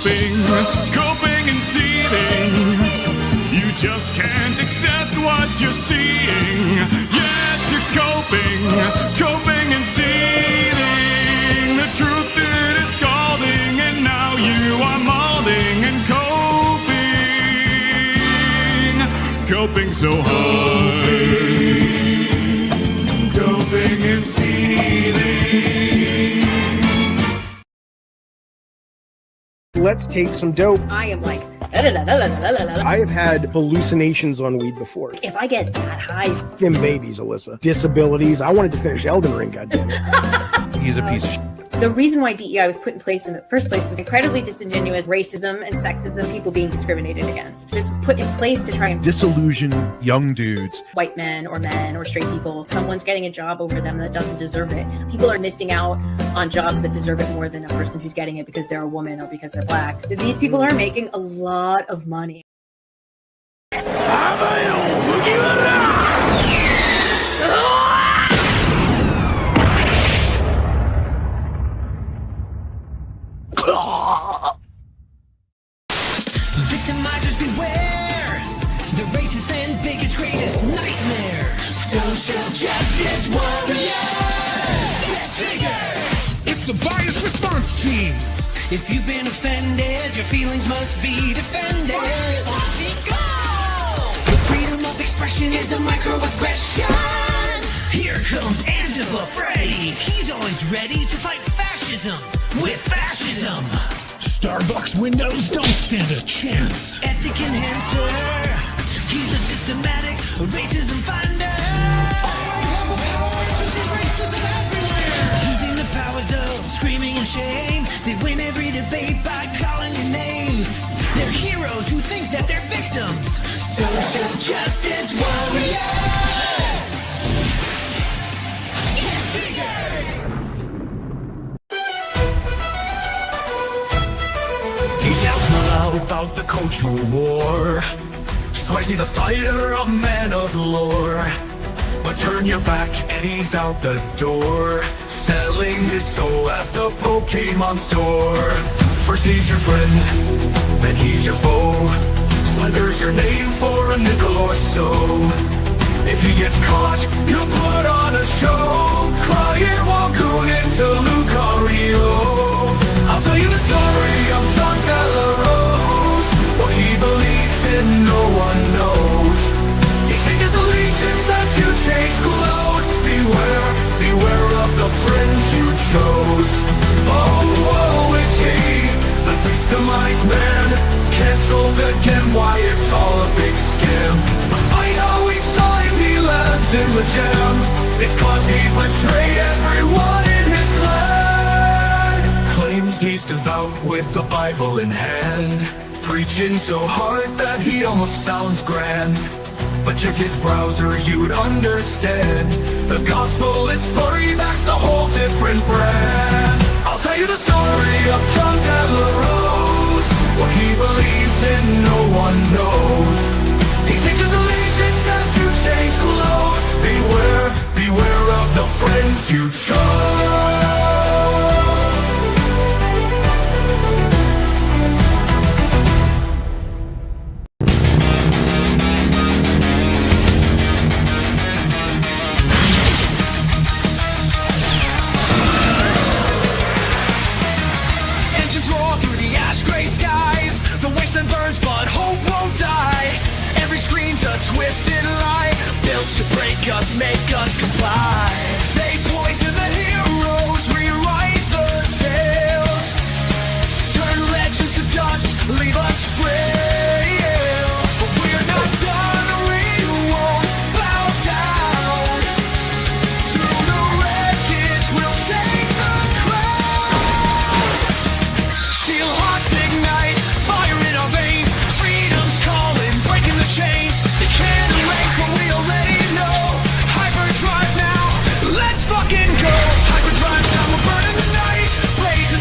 coping and seething. You just can't accept what you're seeing. Yes, you're coping and seething. The truth it is scalding, and now you are molding and coping so hard. Coping and seething. Let's take some dope. I am like, I have had hallucinations on weed before. if I get that high, Them babies, Alyssa. Disabilities. I wanted to finish Elden Ring, goddammit. He's a piece of shit. the reason why DEI was put in place in the first place was incredibly disingenuous racism and sexism, people being discriminated against. This was put in place to try and Disillusion young dudes. white men or straight people. Someone's getting a job over them that doesn't deserve it. People are missing out on jobs that deserve it more than a person who's getting it because they're a woman or because they're black. These people are making a lot of money. Victimizers beware, the racist and bigots' greatest nightmares. Social justice warriors. Get triggered. It's the bias response team. If you've been offended, your feelings must be defended. Go! Freedom of expression is a microaggression. Here comes Angela Freddy. He's always ready to fight fascism with fascism. Starbucks windows don't stand a chance. Ethic enhancer. He's a systematic racism finder. Using the powers of screaming and shame, they win every debate by calling your name. They're heroes who think that they're victims. Social justice warriors. Get triggered. He shouts aloud about the cultural war. Swears he's a fighter, a man of lore. But turn your back and he's out the door, selling his soul at the Pokemon store. First he's your friend, then he's your foe. Slender's your name for a nickel or so. If he gets caught, you'll put on a show, crying while gooning to Lucario. I'll tell you the story of John Delarose. What he believes in, no one knows. He changes allegiance as you change clothes. Beware, beware of the friends you chose. Oh, woe is he, the victimized man, cancelled again, why it's all a big scam. A fight how each time he lands in the jam. It's cause he betrayed everyone in his clan. Claims he's devout with the Bible in hand, preaching so hard that he almost sounds grand. But check his browser, you'd understand. The gospel is furry, that's a whole different brand. I'll tell you the story of John Delarose. What he believes in, no one knows. He changes allegiance as you change clothes. Beware, beware of the friends you chose. And burns, but hope won't die. Every screen's a twisted lie, built to break us, make us comply. They poison the heroes, rewrite the tales, turn legends to dust, leave us frail. But we're not done, we won't bow down. Through the wreckage, we'll take the crown. Steel hearts ignite, fire in our veins, freedom's calling, breaking the chains. They can't erase what we already know. Hyperdrive now, let's fucking go. Hyperdrive time, we're burning the night, blazing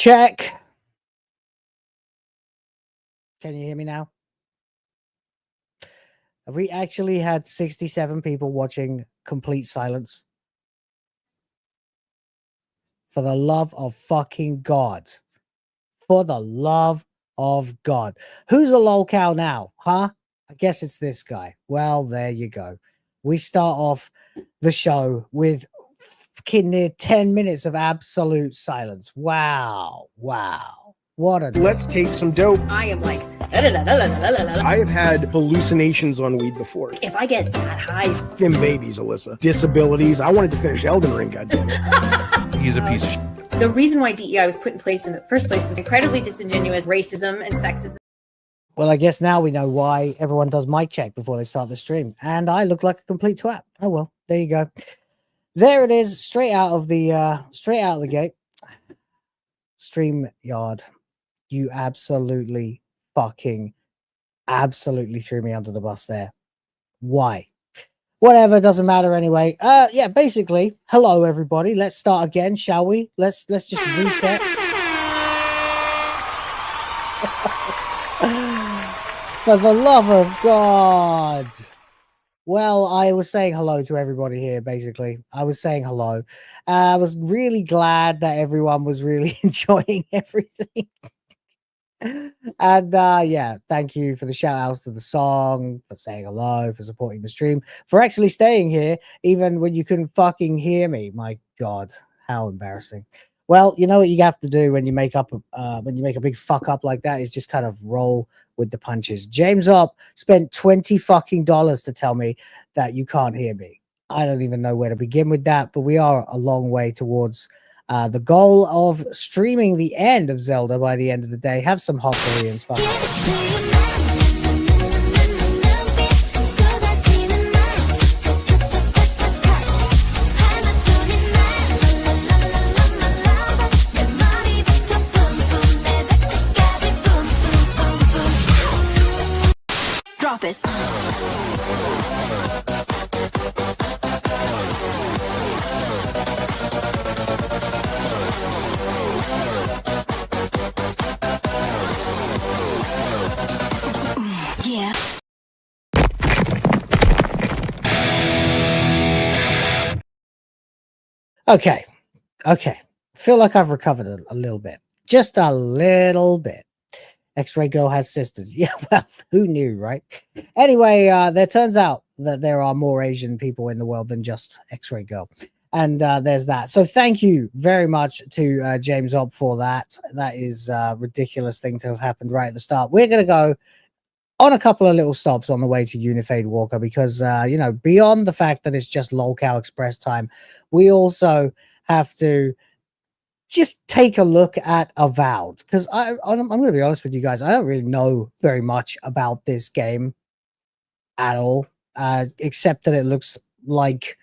Check. Can you hear me now? We actually had 67 people watching complete silence. For the love of fucking God. For the love of God. Who's a lolcow now, huh? I guess it's this guy. Well, there you go. We start off the show with near 10 minutes of absolute silence. Wow. Wow. What a... Let's take some dope. I am like, I have had hallucinations on weed before. if I get that high, Fucking babies, Alyssa. Disabilities. I wanted to finish Elden Ring, goddammit. He's a piece of shit. the reason why DEI was put in place in the first place is incredibly disingenuous racism and sexism. Well, I guess now we know why everyone does mic check before they start the stream. And I look like a complete twat. Oh, well, there you go. There it is, straight out of the gate. StreamYard. You absolutely threw me under the bus there. Why? Whatever, doesn't matter anyway. Yeah, basically, hello everybody. Let's start again, shall we? Let's just reset. For the love of God. Well, I was saying hello to everybody here, basically. I was saying hello. I was really glad that everyone was really enjoying everything. And yeah, thank you for the shout outs to the song, for saying hello, for supporting the stream, for actually staying here, even when you couldn't fucking hear me. My God, how embarrassing. Well, you know what you have to do when you make up when you make a big fuck up like that is just kind of roll with the punches. James Up spent $20 fucking to tell me that you can't hear me. I don't even know where to begin with that, but we are a long way towards the goal of streaming the end of Zelda by the end of the day. Have some hot Koreans. Drop it. Yeah. Okay. Feel like I've recovered a little bit. Just a little bit. X-Ray Girl has sisters. Yeah, well, who knew, right? Anyway, there turns out that there are more Asian people in the world than just X-Ray Girl. And there's that. So thank you very much to James Ob for that. That is a ridiculous thing to have happened right at the start. We're going to go on a couple of little stops on the way to UniFadeWalker because, you know, beyond the fact that it's just LolCow Express time, we also have to just take a look at Avowed, because I'm going to be honest with you guys. I don't really know very much about this game at all, except that it looks like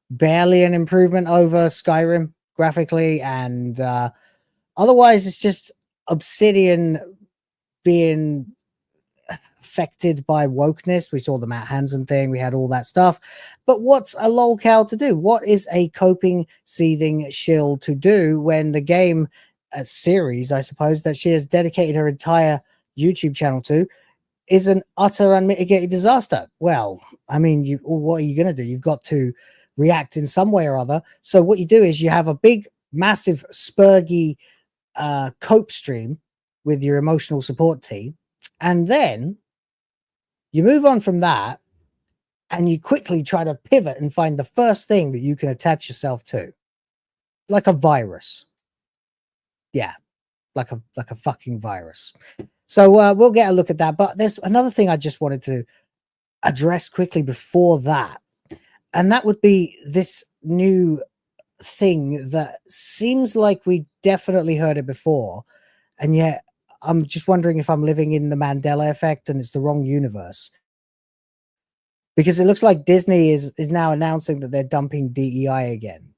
barely an improvement over Skyrim graphically, and otherwise it's just Obsidian being affected by wokeness. We saw the Matt Hansen thing, we had all that stuff, but what's a lolcow to do? What is a coping seething shill to do when the game, a series I suppose that she has dedicated her entire YouTube channel to, is an utter unmitigated disaster? Well, I mean, what are you going to do? You've got to react in some way or other. So what you do is you have a big massive spurgy cope stream with your emotional support team, and then you move on from that and you quickly try to pivot and find the first thing that you can attach yourself to, like a virus. Yeah, like a fucking virus. So we'll get a look at that, but there's another thing I just wanted to address quickly before that, and that would be this new thing that seems like we definitely heard it before, and yet I'm just wondering if I'm living in the Mandela effect and it's the wrong universe. Because it looks like Disney is now announcing that they're dumping DEI again.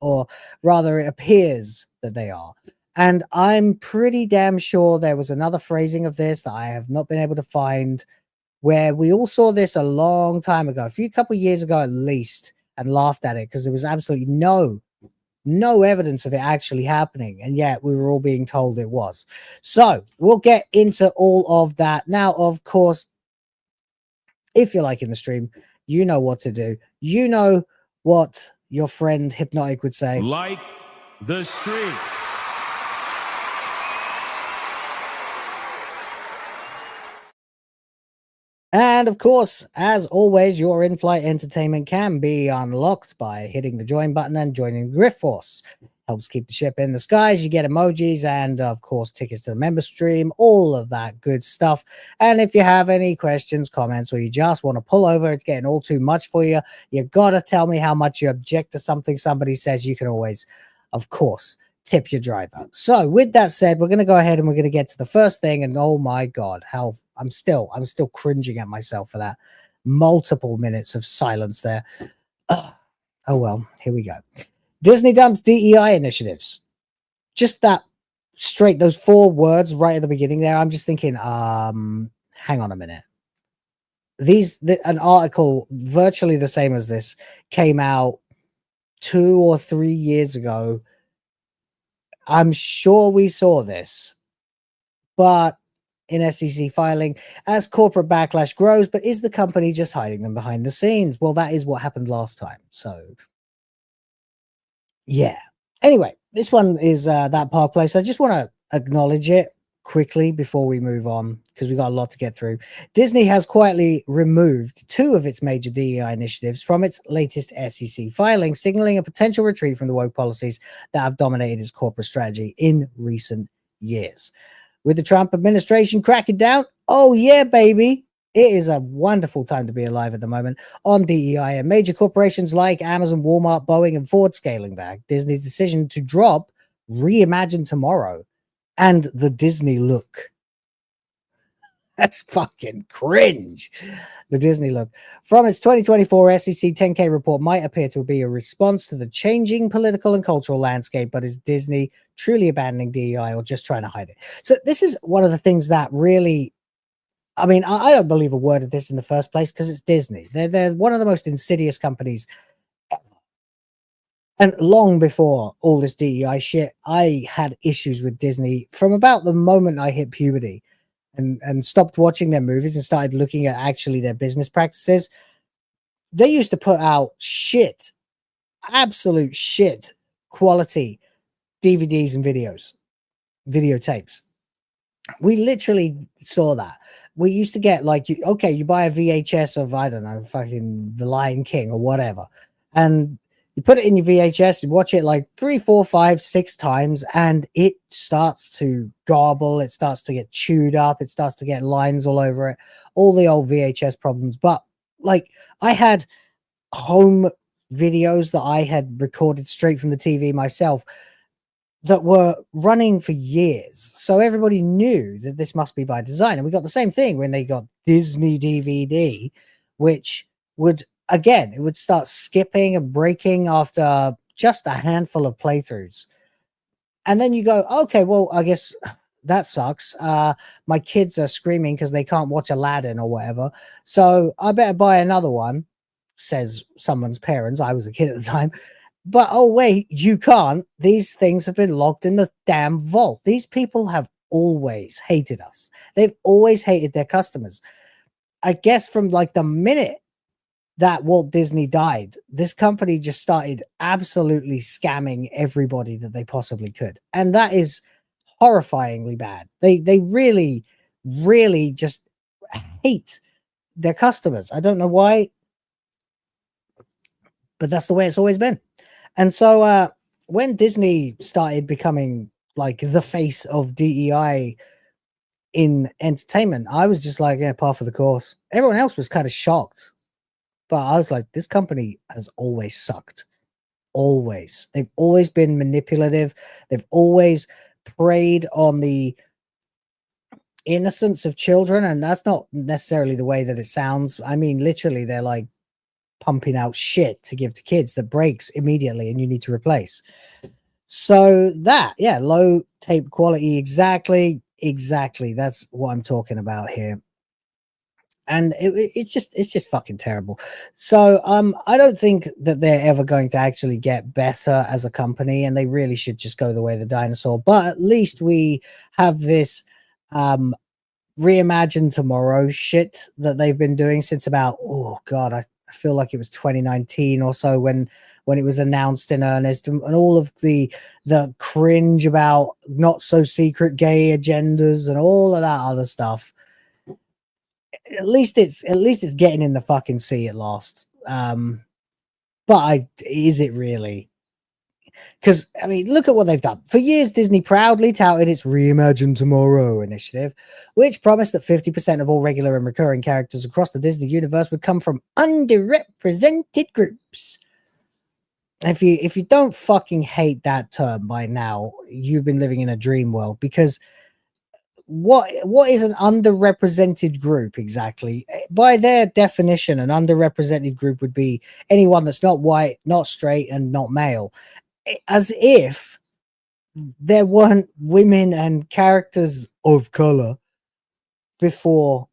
Or rather, it appears that they are. And I'm pretty damn sure there was another phrasing of this that I have not been able to find, where we all saw this a long time ago, couple of years ago at least, and laughed at it because there was absolutely no no evidence of it actually happening, and yet we were all being told it was. So we'll get into all of that now. Of course, if you're liking the stream, you know what to do. You know what your friend Hypnotic would say. Like the stream. And of course, as always, your in-flight entertainment can be unlocked by hitting the join button and joining the Grift Force. Helps keep the ship in the skies. You get emojis and, of course, tickets to the member stream, all of that good stuff. And if you have any questions, comments, or you just want to pull over, it's getting all too much for you, you got to tell me how much you object to something somebody says. You can always, of course, tip your driver. So with that said, we're going to go ahead and we're going to get to the first thing. And oh my God, how I'm still cringing at myself for that multiple minutes of silence there. Oh well, here we go. Disney dumps DEI initiatives. Just that straight, those 4 words right at the beginning there. I'm just thinking, hang on a minute. An article virtually the same as this came out 2 or 3 years ago. I'm sure we saw this, but in SEC filing, as corporate backlash grows, but is the company just hiding them behind the scenes? Well, that is what happened last time. So, yeah. Anyway, this one is that Park Place. I just want to acknowledge it quickly before we move on, because we've got a lot to get through. Disney has quietly removed 2 of its major DEI initiatives from its latest SEC filing, signaling a potential retreat from the woke policies that have dominated its corporate strategy in recent years. With the Trump administration cracking down, oh yeah, baby, it is a wonderful time to be alive at the moment on DEI, and major corporations like Amazon, Walmart, Boeing, and Ford scaling back. Disney's decision to drop Reimagine Tomorrow and the Disney look. That's fucking cringe. The Disney look. From its 2024 SEC 10K report might appear to be a response to the changing political and cultural landscape, but is Disney truly abandoning DEI or just trying to hide it? So this is one of the things that really, I mean, I don't believe a word of this in the first place because it's Disney. They're one of the most insidious companies. And long before all this DEI shit, I had issues with Disney from about the moment I hit puberty and stopped watching their movies and started looking at actually their business practices. They used to put out shit, absolute shit quality DVDs and videotapes. We literally saw that. We used to get like, you buy a VHS of, I don't know, fucking The Lion King or whatever. And you put it in your VHS, you watch it like 3, 4, 5, 6 times, and it starts to garble. It starts to get chewed up. It starts to get lines all over it. All the old VHS problems. But like, I had home videos that I had recorded straight from the TV myself that were running for years. So everybody knew that this must be by design. And we got the same thing when they got Disney DVD, which would, again, it would start skipping and breaking after just a handful of playthroughs. And then you go, okay, well, I guess that sucks. My kids are screaming because they can't watch Aladdin or whatever. So I better buy another one, says someone's parents. I was a kid at the time. But, oh, wait, you can't. These things have been locked in the damn vault. These people have always hated us. They've always hated their customers. I guess from like the minute that Walt Disney died, this company just started absolutely scamming everybody that they possibly could. And that is horrifyingly bad. They really, really just hate their customers. I don't know why, but that's the way it's always been. And so when Disney started becoming like the face of DEI in entertainment, I was just like, yeah, par for the course. Everyone else was kind of shocked. But I was like, this company has always sucked. Always. They've always been manipulative. They've always preyed on the innocence of children. And that's not necessarily the way that it sounds. I mean, literally, they're like pumping out shit to give to kids that breaks immediately and you need to replace. So that, yeah, low tape quality. Exactly. That's what I'm talking about here. And it's just fucking terrible. So I don't think that they're ever going to actually get better as a company, and they really should just go the way of the dinosaur. But at least we have this Reimagine Tomorrow shit that they've been doing since about, oh god, I feel like it was 2019 or so when it was announced in earnest, and all of the cringe about not so secret gay agendas and all of that other stuff. At least it's getting in the fucking sea at last. But is it really? Because I mean, look at what they've done. For years, Disney proudly touted its Reimagine Tomorrow initiative, which promised that 50% of all regular and recurring characters across the Disney universe would come from underrepresented groups. If you don't fucking hate that term by now, you've been living in a dream world, because what is an underrepresented group exactly? By their definition, an underrepresented group would be anyone that's not white, not straight, and not male. As if there weren't women and characters of color before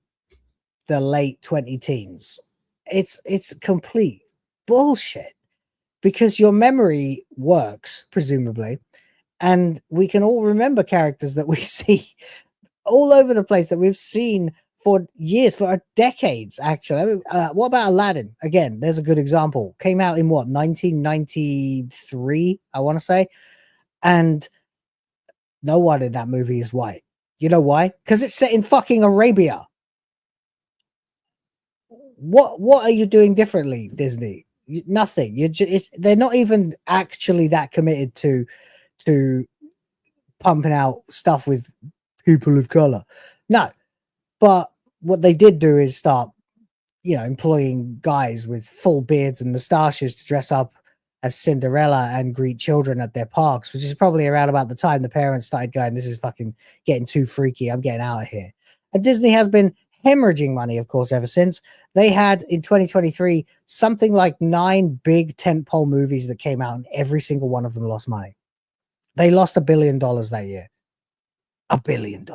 the late 2010s. It's complete bullshit, because your memory works, presumably, and we can all remember characters that we see all over the place that we've seen for years, for decades, actually. I mean, what about Aladdin? Again, there's a good example. Came out in what, 1993, I want to say, and no one in that movie is white. You know why? Because it's set in fucking Arabia. What are you doing differently, Disney? Nothing. They're not even actually that committed to pumping out stuff with people of color. No, but what they did do is start, employing guys with full beards and moustaches to dress up as Cinderella and greet children at their parks, which is probably around about the time the parents started going, this is fucking getting too freaky, I'm getting out of here. And Disney has been hemorrhaging money, of course, ever since. They had in 2023 something like 9 big tentpole movies that came out, and every single one of them lost money. They lost $1 billion that year. $1 billion.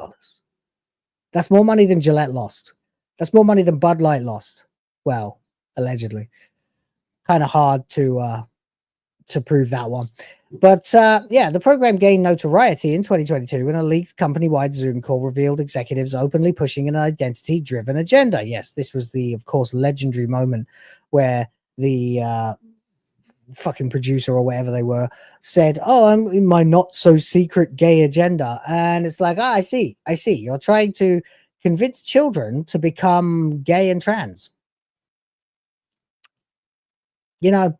That's more money than Gillette lost. That's more money than Bud Light lost. Well, allegedly. Kind of hard to prove that one. But the program gained notoriety in 2022 when a leaked company-wide Zoom call revealed executives openly pushing an identity-driven agenda. Yes, this was the, of course, legendary moment where the fucking producer or whatever they were said, oh, I'm in my not so secret gay agenda. And it's like, I see. You're trying to convince children to become gay and trans. I've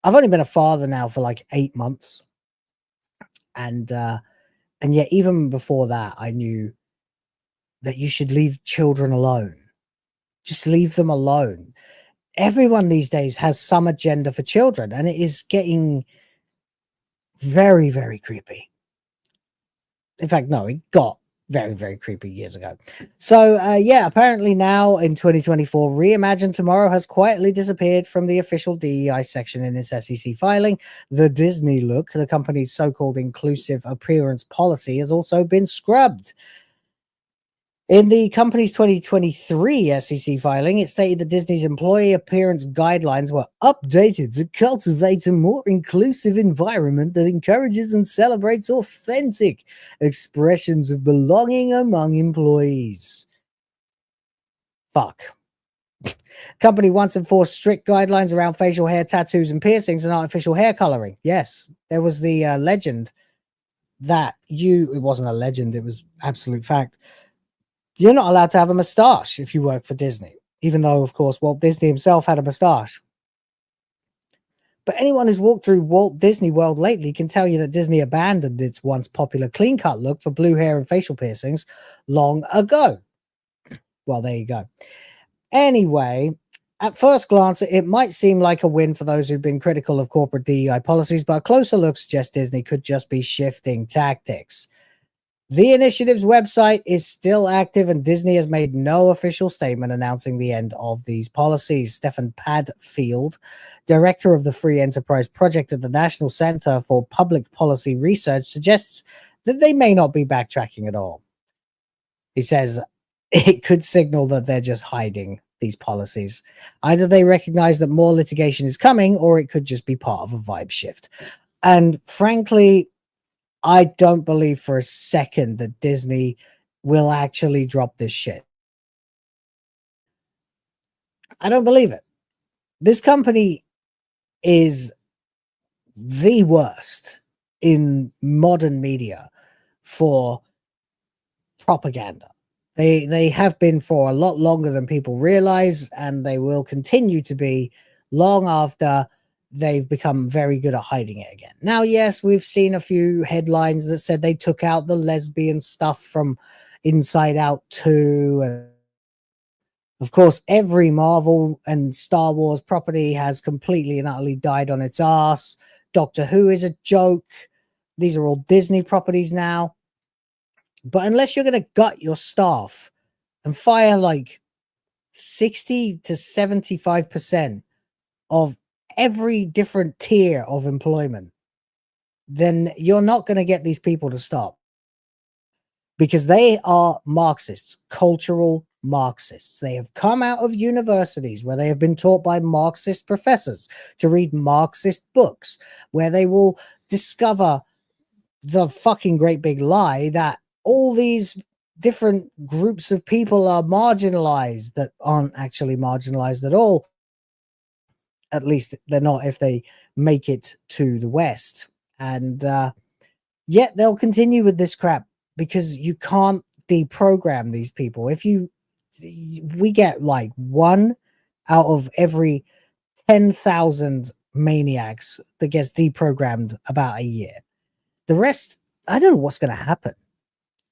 only been a father now for like 8 months. And yet even before that, I knew that you should leave children alone. Just leave them alone. Everyone these days has some agenda for children, and it is getting very, very creepy. In fact, no, it got very, very creepy years ago. So, apparently now in 2024, Reimagine Tomorrow has quietly disappeared from the official DEI section in its SEC filing. The Disney look, the company's so-called inclusive appearance policy, has also been scrubbed. In the company's 2023 SEC filing, it stated that Disney's employee appearance guidelines were updated to cultivate a more inclusive environment that encourages and celebrates authentic expressions of belonging among employees. Fuck. Company once enforced strict guidelines around facial hair, tattoos, and piercings and artificial hair coloring. Yes, there was the legend that it wasn't a legend, it was absolute fact. You're not allowed to have a mustache if you work for Disney, even though, of course, Walt Disney himself had a mustache. But anyone who's walked through Walt Disney World lately can tell you that Disney abandoned its once popular clean-cut look for blue hair and facial piercings long ago. Well, there you go. Anyway, at first glance, it might seem like a win for those who've been critical of corporate DEI policies, but a closer look suggests Disney could just be shifting tactics. The initiative's website is still active, and Disney has made no official statement announcing the end of these policies. Stefan Padfield, director of the Free Enterprise Project at the National Center for Public Policy Research, suggests that they may not be backtracking at all. He says it could signal that they're just hiding these policies. Either they recognize that more litigation is coming, or it could just be part of a vibe shift. And frankly, I don't believe for a second that Disney will actually drop this shit. I don't believe it. This company is the worst in modern media for propaganda. They have been for a lot longer than people realize, and they will continue to be long after they've become very good at hiding it again. Now, yes, we've seen a few headlines that said they took out the lesbian stuff from Inside Out 2. And of course, every Marvel and Star Wars property has completely and utterly died on its ass. Doctor Who is a joke. These are all Disney properties now. But unless you're going to gut your staff and fire like 60 to 75% of every different tier of employment, then you're not going to get these people to stop, because they are Marxists, cultural Marxists. They have come out of universities where they have been taught by Marxist professors to read Marxist books, where they will discover the fucking great big lie that all these different groups of people are marginalized that aren't actually marginalized at all. At least they're not if they make it to the West. And yet they'll continue with this crap, because you can't deprogram these people. We get like 1 out of every 10,000 maniacs that gets deprogrammed about a year. The rest, I don't know what's going to happen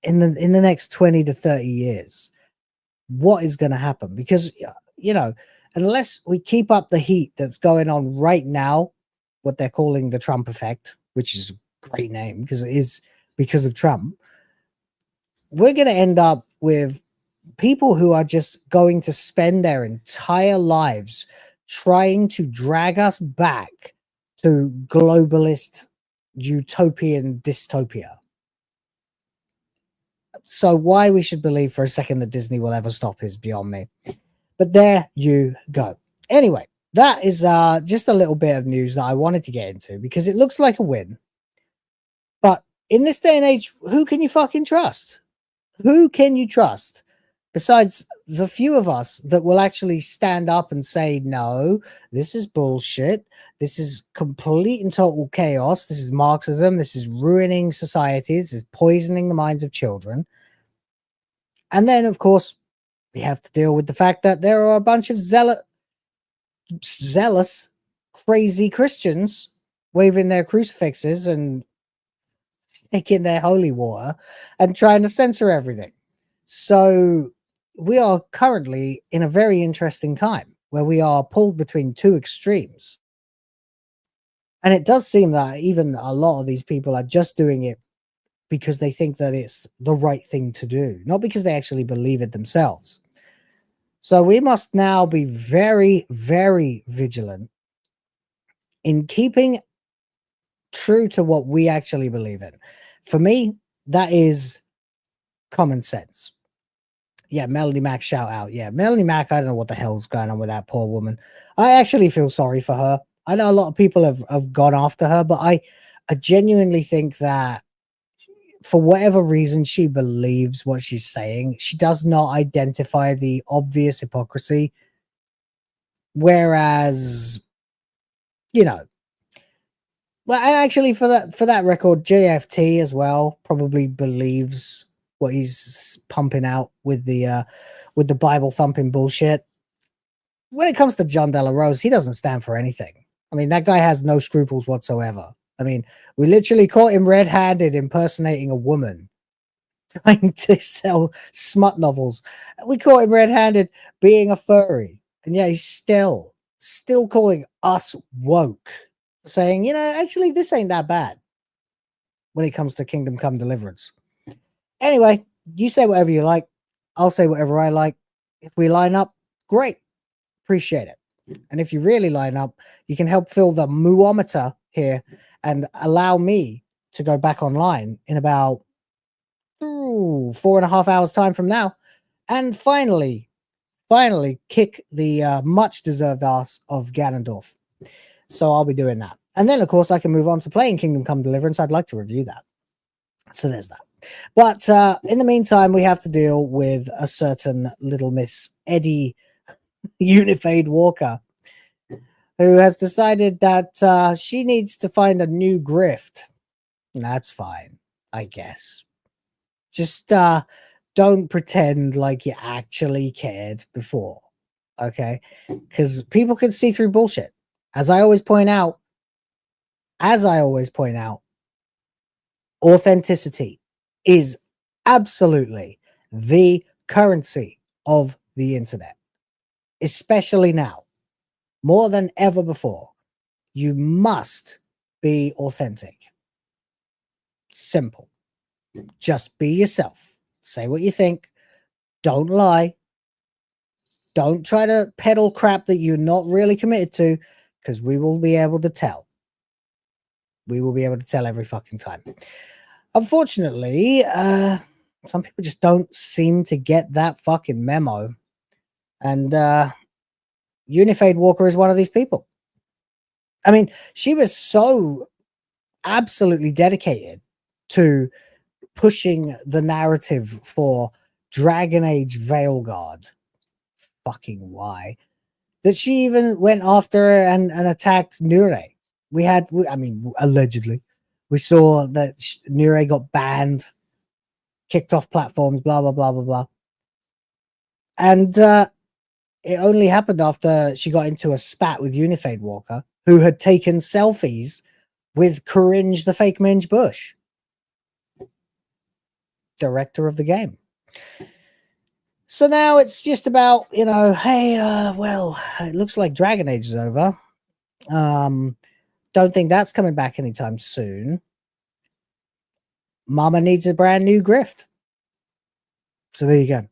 in the next 20 to 30 years. What is going to happen? Because, you know, unless we keep up the heat that's going on right now, what they're calling the Trump effect, which is a great name because it is because of Trump, we're going to end up with people who are just going to spend their entire lives trying to drag us back to globalist utopian dystopia. So why we should believe for a second that Disney will ever stop is beyond me. But there you go. Anyway, that is just a little bit of news that I wanted to get into, because it looks like a win. But in this day and age, who can you fucking trust? Who can you trust besides the few of us that will actually stand up and say, no, this is bullshit. This is complete and total chaos. This is Marxism. This is ruining society. This is poisoning the minds of children. And then, of course, we have to deal with the fact that there are a bunch of zealous, crazy Christians waving their crucifixes and taking their holy water and trying to censor everything. So we are currently in a very interesting time where we are pulled between two extremes. And it does seem that even a lot of these people are just doing it because they think that it's the right thing to do, not because they actually believe it themselves. So we must now be very, very vigilant in keeping true to what we actually believe in. For me, that is common sense. Yeah, Melanie Mac, shout out. Yeah, Melanie Mac, I don't know what the hell's going on with that poor woman. I actually feel sorry for her. I know a lot of people have gone after her, but I genuinely think that for whatever reason she believes what she's saying, she does not identify the obvious hypocrisy. Whereas, you know, well, actually for that record, JFT as well probably believes what he's pumping out with the Bible thumping bullshit. When it comes to John De La Rose, he doesn't stand for anything. I mean, that guy has no scruples whatsoever. I mean, we literally caught him red-handed impersonating a woman trying to sell smut novels. We caught him red-handed being a furry. And yeah, he's still calling us woke, saying, you know, actually, this ain't that bad when it comes to Kingdom Come Deliverance. Anyway, you say whatever you like. I'll say whatever I like. If we line up, great. Appreciate it. And if you really line up, you can help fill the moometer here and allow me to go back online in about 4.5 hours time from now, and finally kick the much deserved ass of Ganondorf. So I'll be doing that, and then of course I can move on to playing Kingdom Come Deliverance. I'd like to review that. So there's that. But in the meantime, we have to deal with a certain little Miss Eddie UniFadeWalker, who has decided that she needs to find a new grift. And that's fine, I guess. Just don't pretend like you actually cared before, okay? Because people can see through bullshit. As I always point out, authenticity is absolutely the currency of the internet, especially now, more than ever before. You must be authentic. Simple. Just be yourself. Say what you think. Don't lie. Don't try to peddle crap that you're not really committed to, because we will be able to tell. We will be able to tell every fucking time. Unfortunately, some people just don't seem to get that fucking memo. And UniFadeWalker is one of these people. I mean, she was so absolutely dedicated to pushing the narrative for Dragon Age Veilguard. Fucking why? That she even went after her and attacked Nure. Allegedly. We saw that Nure got banned, kicked off platforms, blah, blah, blah, blah, blah. And it only happened after she got into a spat with UniFadeWalker, who had taken selfies with Cringe the fake Minge Bush, director of the game. So now it's just about, hey, well, it looks like Dragon Age is over. Don't think that's coming back anytime soon. Mama needs a brand new grift. So there you go.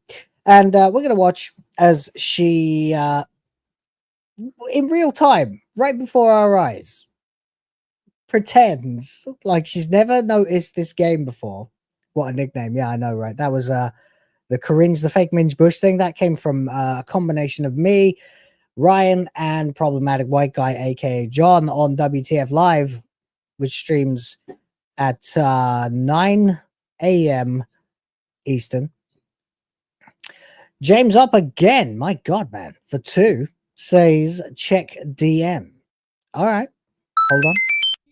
And we're going to watch as she, in real time, right before our eyes, pretends like she's never noticed this game before. What a nickname. Yeah, I know, right? That was the Cringe, the fake Minge Bush thing. That came from a combination of me, Ryan, and Problematic White Guy, aka John, on WTF Live, which streams at 9 a.m. Eastern. James up again, my god, man, for 2, says check DM. All right, hold on.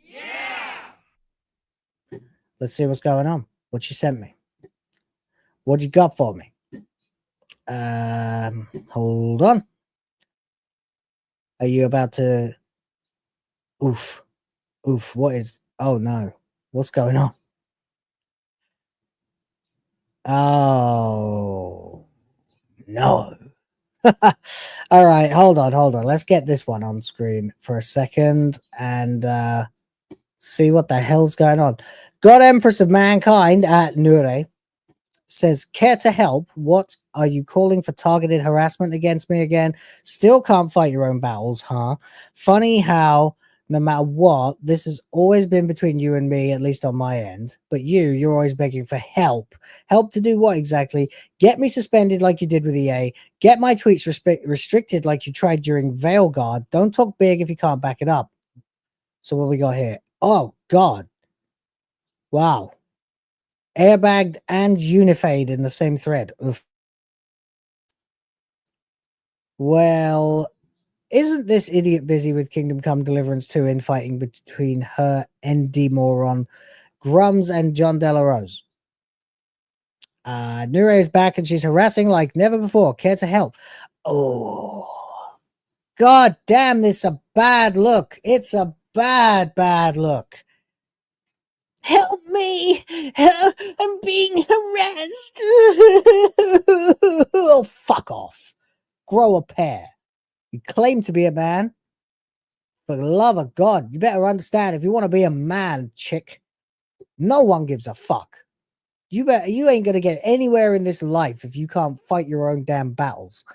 Yeah. Let's see what's going on. What she sent me. What you got for me? Hold on. Are you about to? Oof. What is? Oh no. What's going on? Oh no. All right, hold on. Let's get this one on screen for a second and see what the hell's going on. God Empress of Mankind at Nure says, care to help? What are you calling for targeted harassment against me again? Still can't fight your own battles, huh? Funny how no matter what, this has always been between you and me, at least on my end. But you're always begging for help. Help to do what exactly? Get me suspended like you did with EA. Get my tweets restricted like you tried during Veilguard. Don't talk big if you can't back it up. So what we got here? Oh, God. Wow. Airbagged and Unifade in the same thread. Oof. Well, isn't this idiot busy with Kingdom Come Deliverance 2 infighting between her ND moron Grums and John Delarose? Nure is back and she's harassing like never before. Care to help? Oh, god damn, this is a bad look. It's a bad look. Help me! I'm being harassed. Oh, fuck off. Grow a pair. You claim to be a man. For the love of God, you better understand, if you want to be a man, chick, no one gives a fuck. You ain't gonna get anywhere in this life if you can't fight your own damn battles.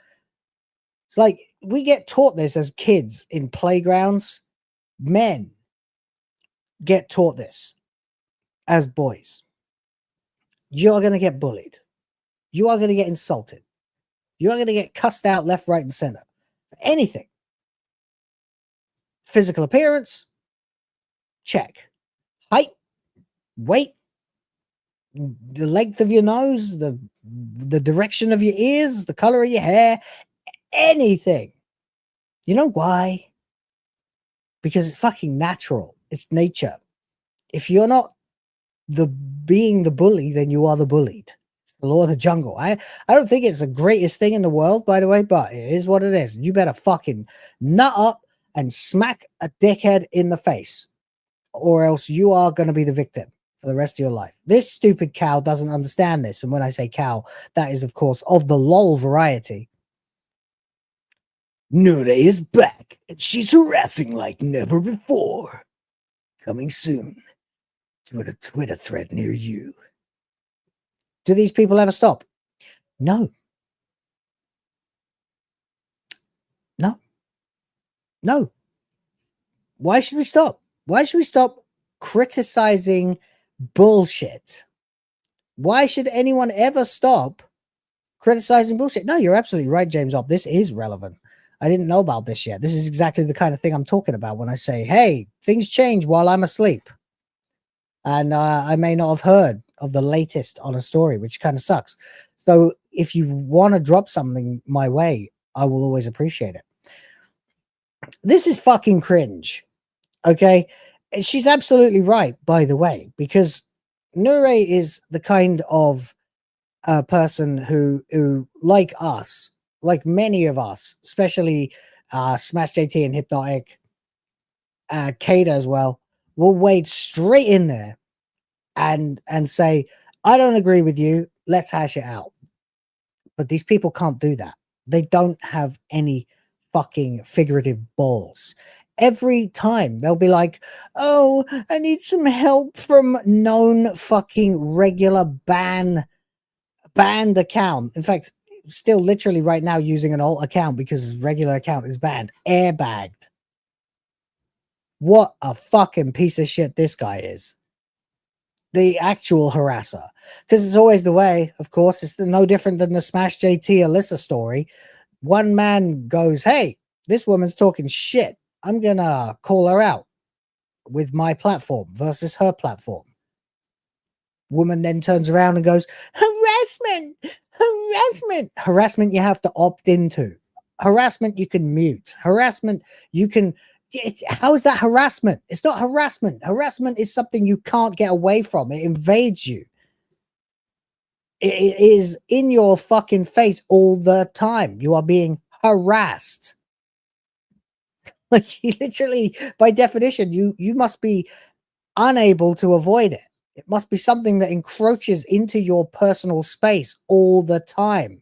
It's like we get taught this as kids in playgrounds. Men get taught this as boys. you are going to get bullied. You are going to get insulted. You are going to get cussed out left, right, and center. Anything. Physical appearance, check. Height, weight, the length of your nose, the direction of your ears, the color of your hair, anything. You know why? Because it's fucking natural. It's nature. If you're not being the bully, then you are the bullied. It's the law of the jungle. I don't think it's the greatest thing in the world, by the way, but it is what it is. You better fucking nut up and smack a dickhead in the face, or else you are going to be the victim for the rest of your life. This stupid cow doesn't understand this. And when I say cow, that is, of course, of the LOL variety. Nure is back, and she's harassing like never before. Coming soon to a Twitter thread near you. Do these people ever stop? No. No. No. Why should we stop? Why should we stop criticizing bullshit? Why should anyone ever stop criticizing bullshit? No, you're absolutely right, James Op. This is relevant. I didn't know about this yet. This is exactly the kind of thing I'm talking about when I say, hey, things change while I'm asleep. And I may not have heard of the latest on a story, which kind of sucks. So if you want to drop something my way, I will always appreciate it. This is fucking cringe. Okay? She's absolutely right, by the way, because Nure is the kind of person who, like us, like many of us, especially Smash JT and Hypnotic, Kada as well, will wade straight in there and say, I don't agree with you, let's hash it out. But these people can't do that. They don't have any fucking figurative balls. Every time they'll be like, oh, I need some help from known fucking regular banned account. In fact, still literally right now using an alt account because his regular account is banned. Airbagged. What a fucking piece of shit this guy is. The actual harasser. Because it's always the way, of course. It's no different than the Smash JT Alyssa story. One man goes, hey, this woman's talking shit. I'm going to call her out with my platform versus her platform. Woman then turns around and goes, harassment, harassment. Harassment you have to opt into. Harassment you can mute. Harassment you can... How is that harassment? It's not harassment. Harassment is something you can't get away from. It invades you. It is in your fucking face all the time. You are being harassed. Like, literally, by definition, you must be unable to avoid it. It must be something that encroaches into your personal space all the time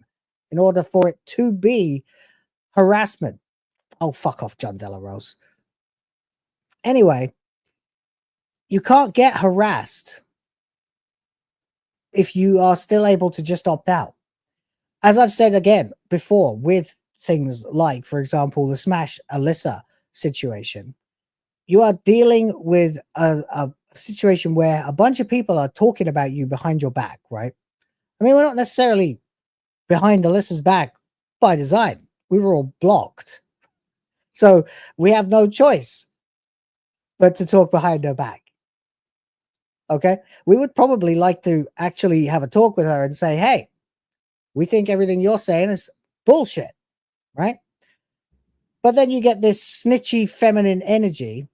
in order for it to be harassment. Oh, fuck off, John Della Rose. Anyway, you can't get harassed if you are still able to just opt out. As I've said again before, with things like, for example, the Smash Alyssa situation, you are dealing with a situation where a bunch of people are talking about you behind your back, right? I mean, we're not necessarily behind Alyssa's back by design. We were all blocked. So we have no choice but to talk behind her back. Okay? We would probably like to actually have a talk with her and say, hey, we think everything you're saying is bullshit, right? But then you get this snitchy feminine energy,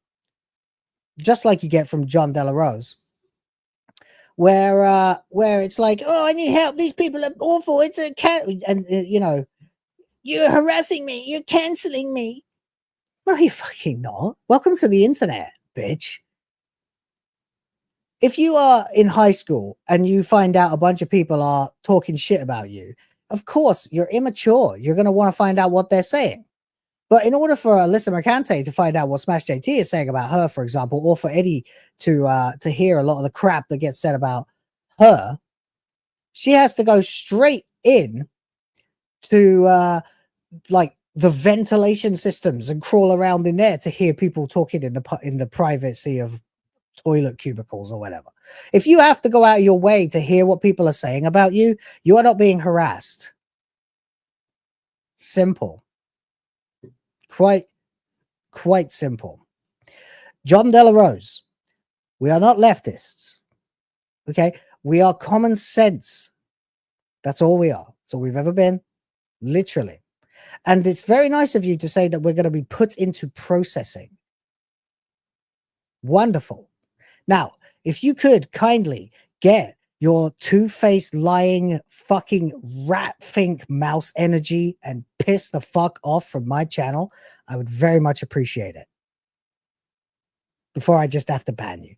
just like you get from John Della Rose, where it's like, oh, I need help. These people are awful. It's a cat, and you know, you're harassing me. You're canceling me. No, you're fucking not. Welcome to the internet, bitch. If you are in high school and you find out a bunch of people are talking shit about you, of course, you're immature. You're going to want to find out what they're saying. But in order for Alyssa Mercante to find out what Smash JT is saying about her, for example, or for Eddie to hear a lot of the crap that gets said about her, she has to go straight in to like the ventilation systems and crawl around in there to hear people talking in the privacy of toilet cubicles or whatever. If you have to go out of your way to hear what people are saying about you, you are not being harassed. Simple. Quite simple. John Delarose, we are not leftists. Okay? We are common sense. That's all we are. That's all we've ever been. Literally. And it's very nice of you to say that we're going to be put into processing. Wonderful. Now, if you could kindly get your two-faced lying fucking rat think mouse energy and piss the fuck off from my channel, I would very much appreciate it. Before I just have to ban you.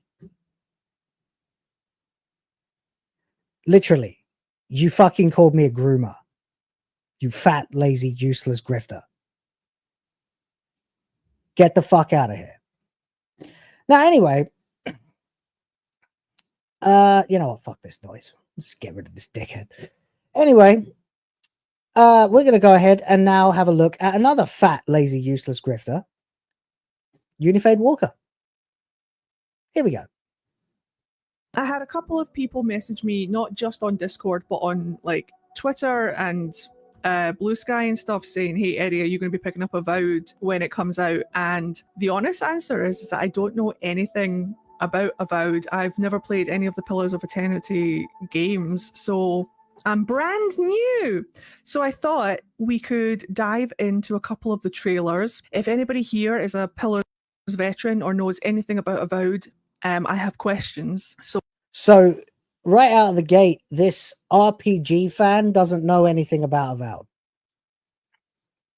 Literally, you fucking called me a groomer. You fat, lazy, useless grifter. Get the fuck out of here. Now, anyway, you know what? Fuck this noise. Let's get rid of this dickhead. Anyway, we're going to go ahead and now have a look at another fat, lazy, useless grifter. UniFadeWalker. Here we go. I had a couple of people message me, not just on Discord, but on like Twitter and Blue Sky and stuff, saying, "Hey Eddie, are you going to be picking up Avowed when it comes out?" And the honest answer is that I don't know anything about Avowed. I've never played any of the Pillars of Eternity games, so I'm brand new. So I thought we could dive into a couple of the trailers. If anybody here is a Pillars veteran or knows anything about Avowed, I have questions. So right out of the gate, this RPG fan doesn't know anything about Avowed.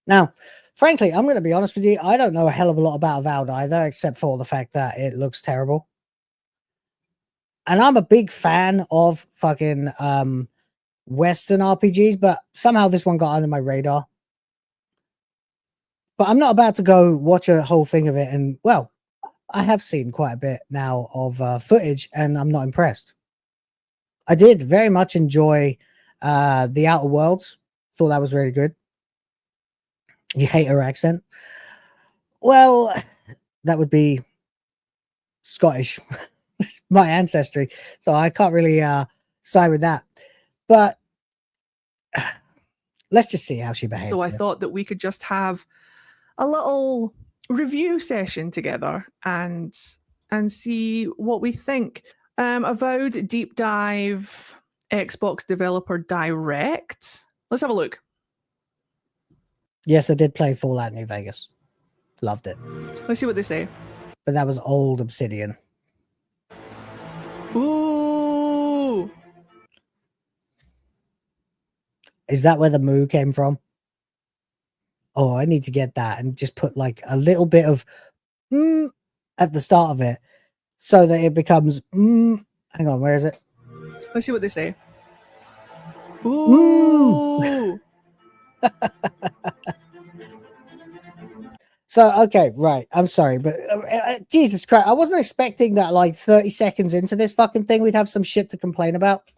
Now, frankly, I'm going to be honest with you. I don't know a hell of a lot about Avowed either, except for the fact that it looks terrible. And I'm a big fan of fucking Western RPGs, but somehow this one got under my radar. But I'm not about to go watch a whole thing of it. And, well, I have seen quite a bit now of footage, and I'm not impressed. I did very much enjoy The Outer Worlds. Thought that was really good. You hate her accent? Well, that would be Scottish. It's my ancestry, so I can't really side with that. But let's just see how she behaves. So I thought that we could just have a little review session together and see what we think. Avowed Deep Dive Xbox Developer Direct. Let's have a look. Yes, I did play Fallout New Vegas. Loved it. Let's see what they say. But that was old Obsidian. Ooh! Is that where the moo came from? Oh, I need to get that and just put like a little bit of at the start of it so that it becomes hang on, where is it? Let's see what they say. Ooh! So, okay, right. I'm sorry, but Jesus Christ, I wasn't expecting that like 30 seconds into this fucking thing, we'd have some shit to complain about.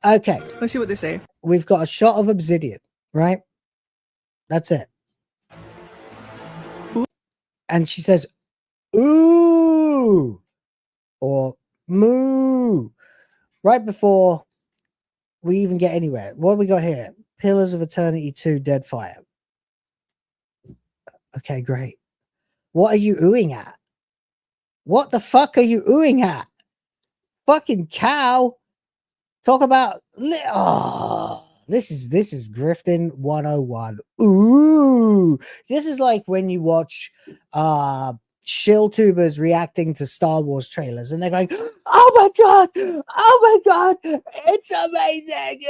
Okay. Let's see what they say. We've got a shot of Obsidian, right? That's it. Ooh. And she says, ooh, or moo, right before we even get anywhere. What have we got here? Pillars of Eternity 2 Deadfire. Okay, great. What are you oohing at? What the fuck are you oohing at? Fucking cow. Talk about this is grifting 101. Ooh, this is like when you watch shill tubers reacting to Star Wars trailers and they're going, oh my god, it's amazing,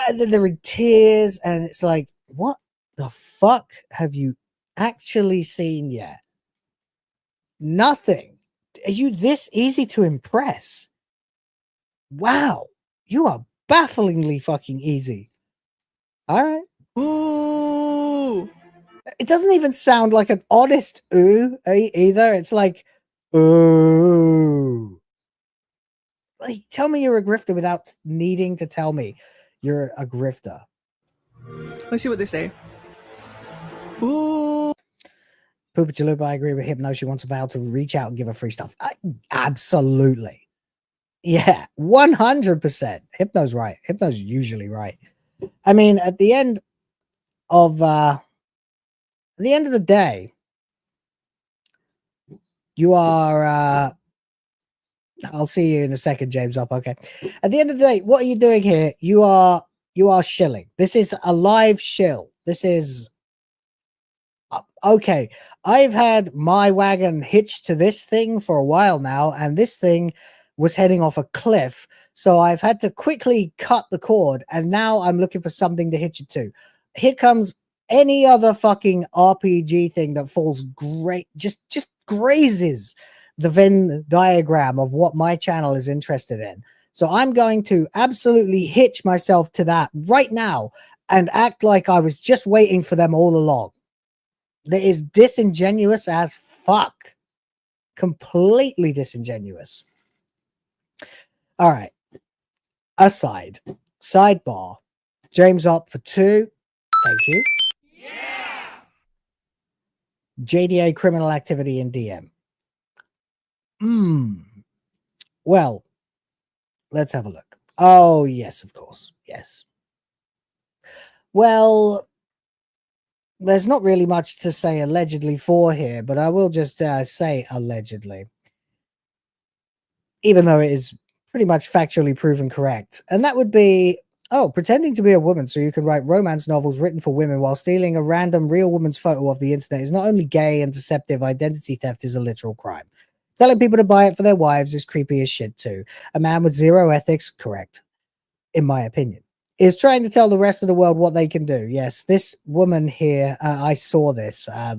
and then they're in tears and it's like, what the fuck have you actually seen yet? Nothing. Are you this easy to impress? Wow. You are bafflingly fucking easy. All right. Ooh. It doesn't even sound like an honest ooh either. It's like, ooh. Like, tell me you're a grifter without needing to tell me you're a grifter. Let's see what they say. Ooh. Poopa Chalupa, I agree with Hypno. She wants Avowed to reach out and give her free stuff. Absolutely. Yeah, 100%. Hypno's right. Hypno's usually right. I mean, at the end of the day, you are I'll see you in a second, James up. Okay. At the end of the day, what are you doing here? You are shilling. This is a live shill. This is okay. I've had my wagon hitched to this thing for a while now, and this thing was heading off a cliff. So I've had to quickly cut the cord, and now I'm looking for something to hitch it to. Here comes any other fucking RPG thing that falls great, just grazes the Venn diagram of what my channel is interested in. So I'm going to absolutely hitch myself to that right now and act like I was just waiting for them all along. That is disingenuous as fuck. Completely disingenuous. All right. Aside. Sidebar. James up for 2. Thank you. Yeah. JDA criminal activity in DM. Well, let's have a look. Oh, yes, of course. Yes. Well, there's not really much to say allegedly for here, but I will just say allegedly, even though it is pretty much factually proven correct. And that would be, pretending to be a woman so you can write romance novels written for women while stealing a random real woman's photo off the internet is not only gay and deceptive, identity theft is a literal crime. Telling people to buy it for their wives is creepy as shit too. A man with zero ethics, correct, in my opinion, is trying to tell the rest of the world what they can do. Yes, this woman here, I saw this. I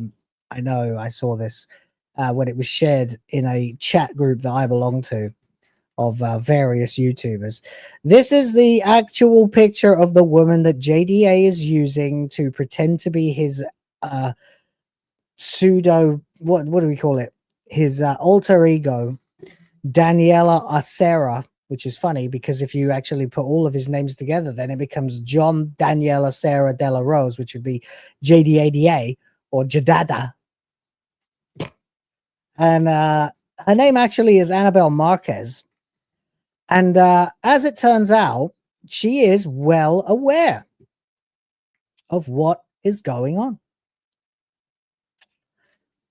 know I saw this when it was shared in a chat group that I belong to of various YouTubers. This is the actual picture of the woman that JDA is using to pretend to be his pseudo, what do we call it? His alter ego, Daniela Acera, which is funny because if you actually put all of his names together, then it becomes John Daniela Sarah Della Rose, which would be JDADA or Jadada. And her name actually is Annabelle Marquez. And as it turns out, she is well aware of what is going on.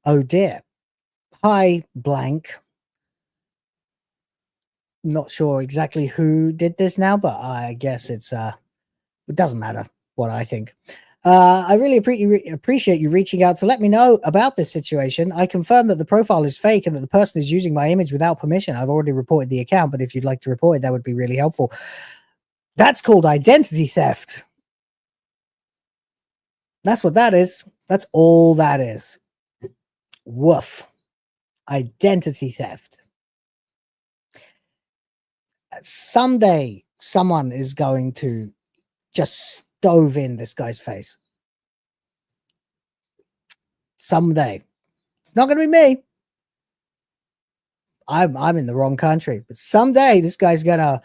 Oh dear. Hi, blank. Not sure exactly who did this now, but I guess it doesn't matter what I think. I really appreciate you reaching out to let me know about this situation. I confirm that the profile is fake and that the person is using my image without permission. I've already reported the account, but if you'd like to report it, that would be really helpful. That's called identity theft. That's what that is. That's all that is. Woof. Identity theft. Someday, someone is going to just stove in this guy's face. Someday. It's not going to be me. I'm in the wrong country. But someday, this guy's going to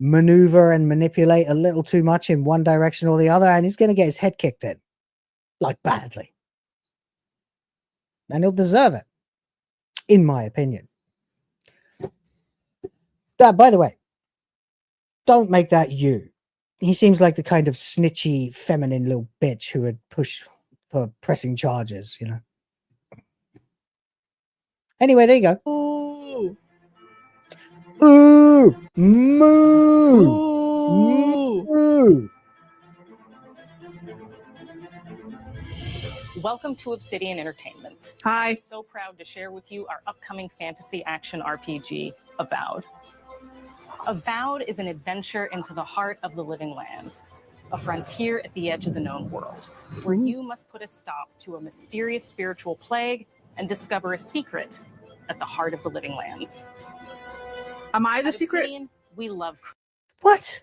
maneuver and manipulate a little too much in one direction or the other, and he's going to get his head kicked in. Like, badly. And he'll deserve it. In my opinion. That, by the way, don't make that you. He seems like the kind of snitchy, feminine little bitch who would push for pressing charges, you know. Anyway, there you go. Ooh. Ooh. Moo. Ooh. Moo. Welcome to Obsidian Entertainment. Hi. I'm so proud to share with you our upcoming fantasy action RPG, Avowed. Avowed is an adventure into the heart of the living lands, a frontier at the edge of the known world, where you must put a stop to a mysterious spiritual plague and discover a secret at the heart of the living lands. Am I the At secret? Obsidian, we love... What?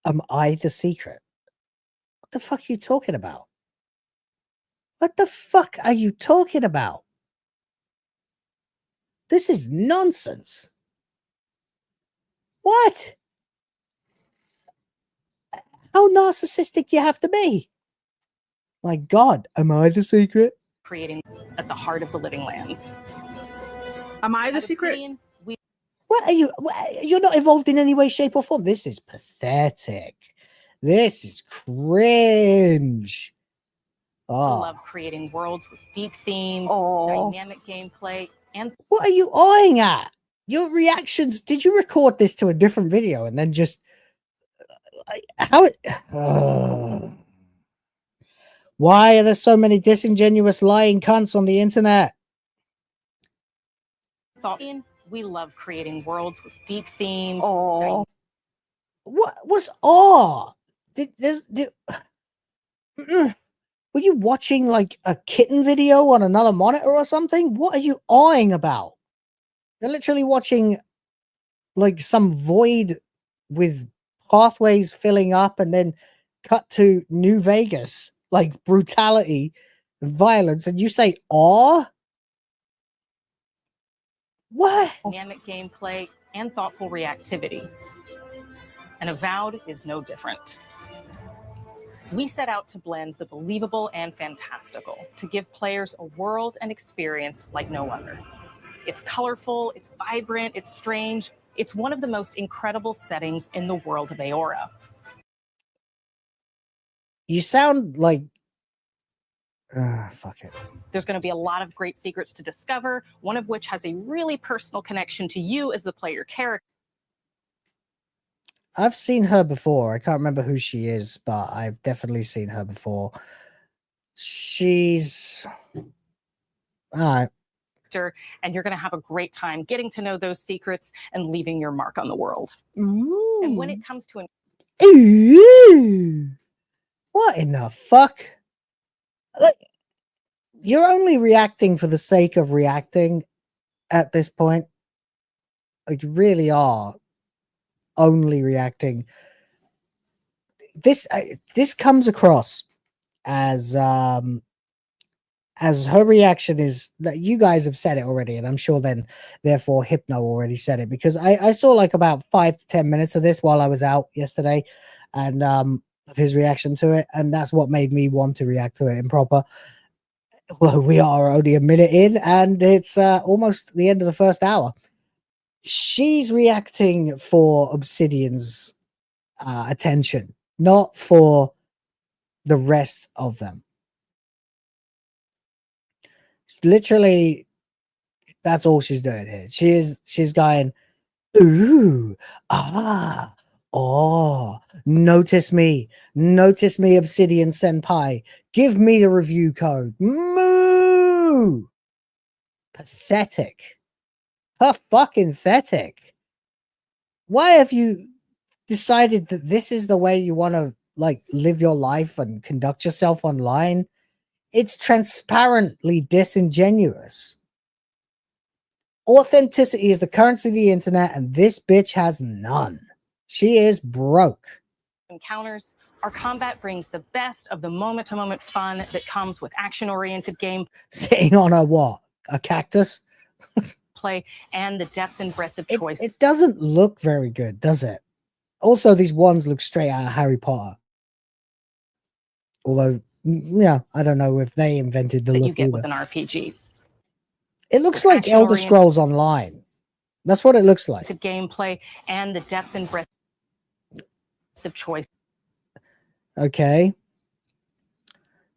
Am I the secret? What the fuck are you talking about? What the fuck are you talking about? This is nonsense. What? How narcissistic do you have to be? My God, am I the secret? creating at the heart of the living lands. Am I the At secret? Obsidian, we What are you? You're not involved in any way, shape, or form. This is pathetic. This is cringe. Oh, love creating worlds with deep themes, Oh. dynamic gameplay, and what are you eyeing at? Your reactions. Did you record this to a different video and then just how it? Why are there so many disingenuous lying cunts on the internet? thought. We love creating worlds with deep themes. Oh. What was awe? Were you watching like a kitten video on another monitor or something? What are you awing about? You're literally watching like some void with pathways filling up and then cut to New Vegas, like brutality and violence, and you say awe? What? Dynamic gameplay and thoughtful reactivity. And Avowed is no different. We set out to blend the believable and fantastical to give players a world and experience like no other. It's colorful, it's vibrant, it's strange. It's one of the most incredible settings in the world of Aora. You sound like fuck it. There's going to be a lot of great secrets to discover, one of which has a really personal connection to you as the player character. I've seen her before. I can't remember who she is, but I've definitely seen her before. She's all right. And you're going to have a great time getting to know those secrets and leaving your mark on the world. Ooh. And when it comes to Ooh, what in the fuck? Like, you're only reacting for the sake of reacting at this point. Like, you really are only reacting. This comes across as her reaction is that you guys have said it already, and I'm sure then therefore Hypno already said it, because I saw like about 5 to 10 minutes of this while I was out yesterday, and of his reaction to it, and that's what made me want to react to it in proper. Well, we are only a minute in, and it's almost the end of the first hour. She's reacting for Obsidian's attention, not for the rest of them. Literally, that's all she's doing here. She's going, ooh, ah, oh, notice me, Obsidian Senpai. Give me the review code. Moo! Pathetic. Fucking pathetic. Why have you decided that this is the way you want to like live your life and conduct yourself online? It's transparently disingenuous. Authenticity is the currency of the internet, and this bitch has none. She is broke. Encounters, our combat brings the best of the moment-to-moment fun that comes with action-oriented game Sitting on a what? A cactus? play and the depth and breadth of choice. It doesn't look very good, does it? Also, these ones look straight out of Harry Potter. Although, yeah, I don't know if they invented the that look you get either. with an RPG. It looks like Elder Scrolls Online. That's what it looks like. To gameplay and the depth and breadth of choice. Okay.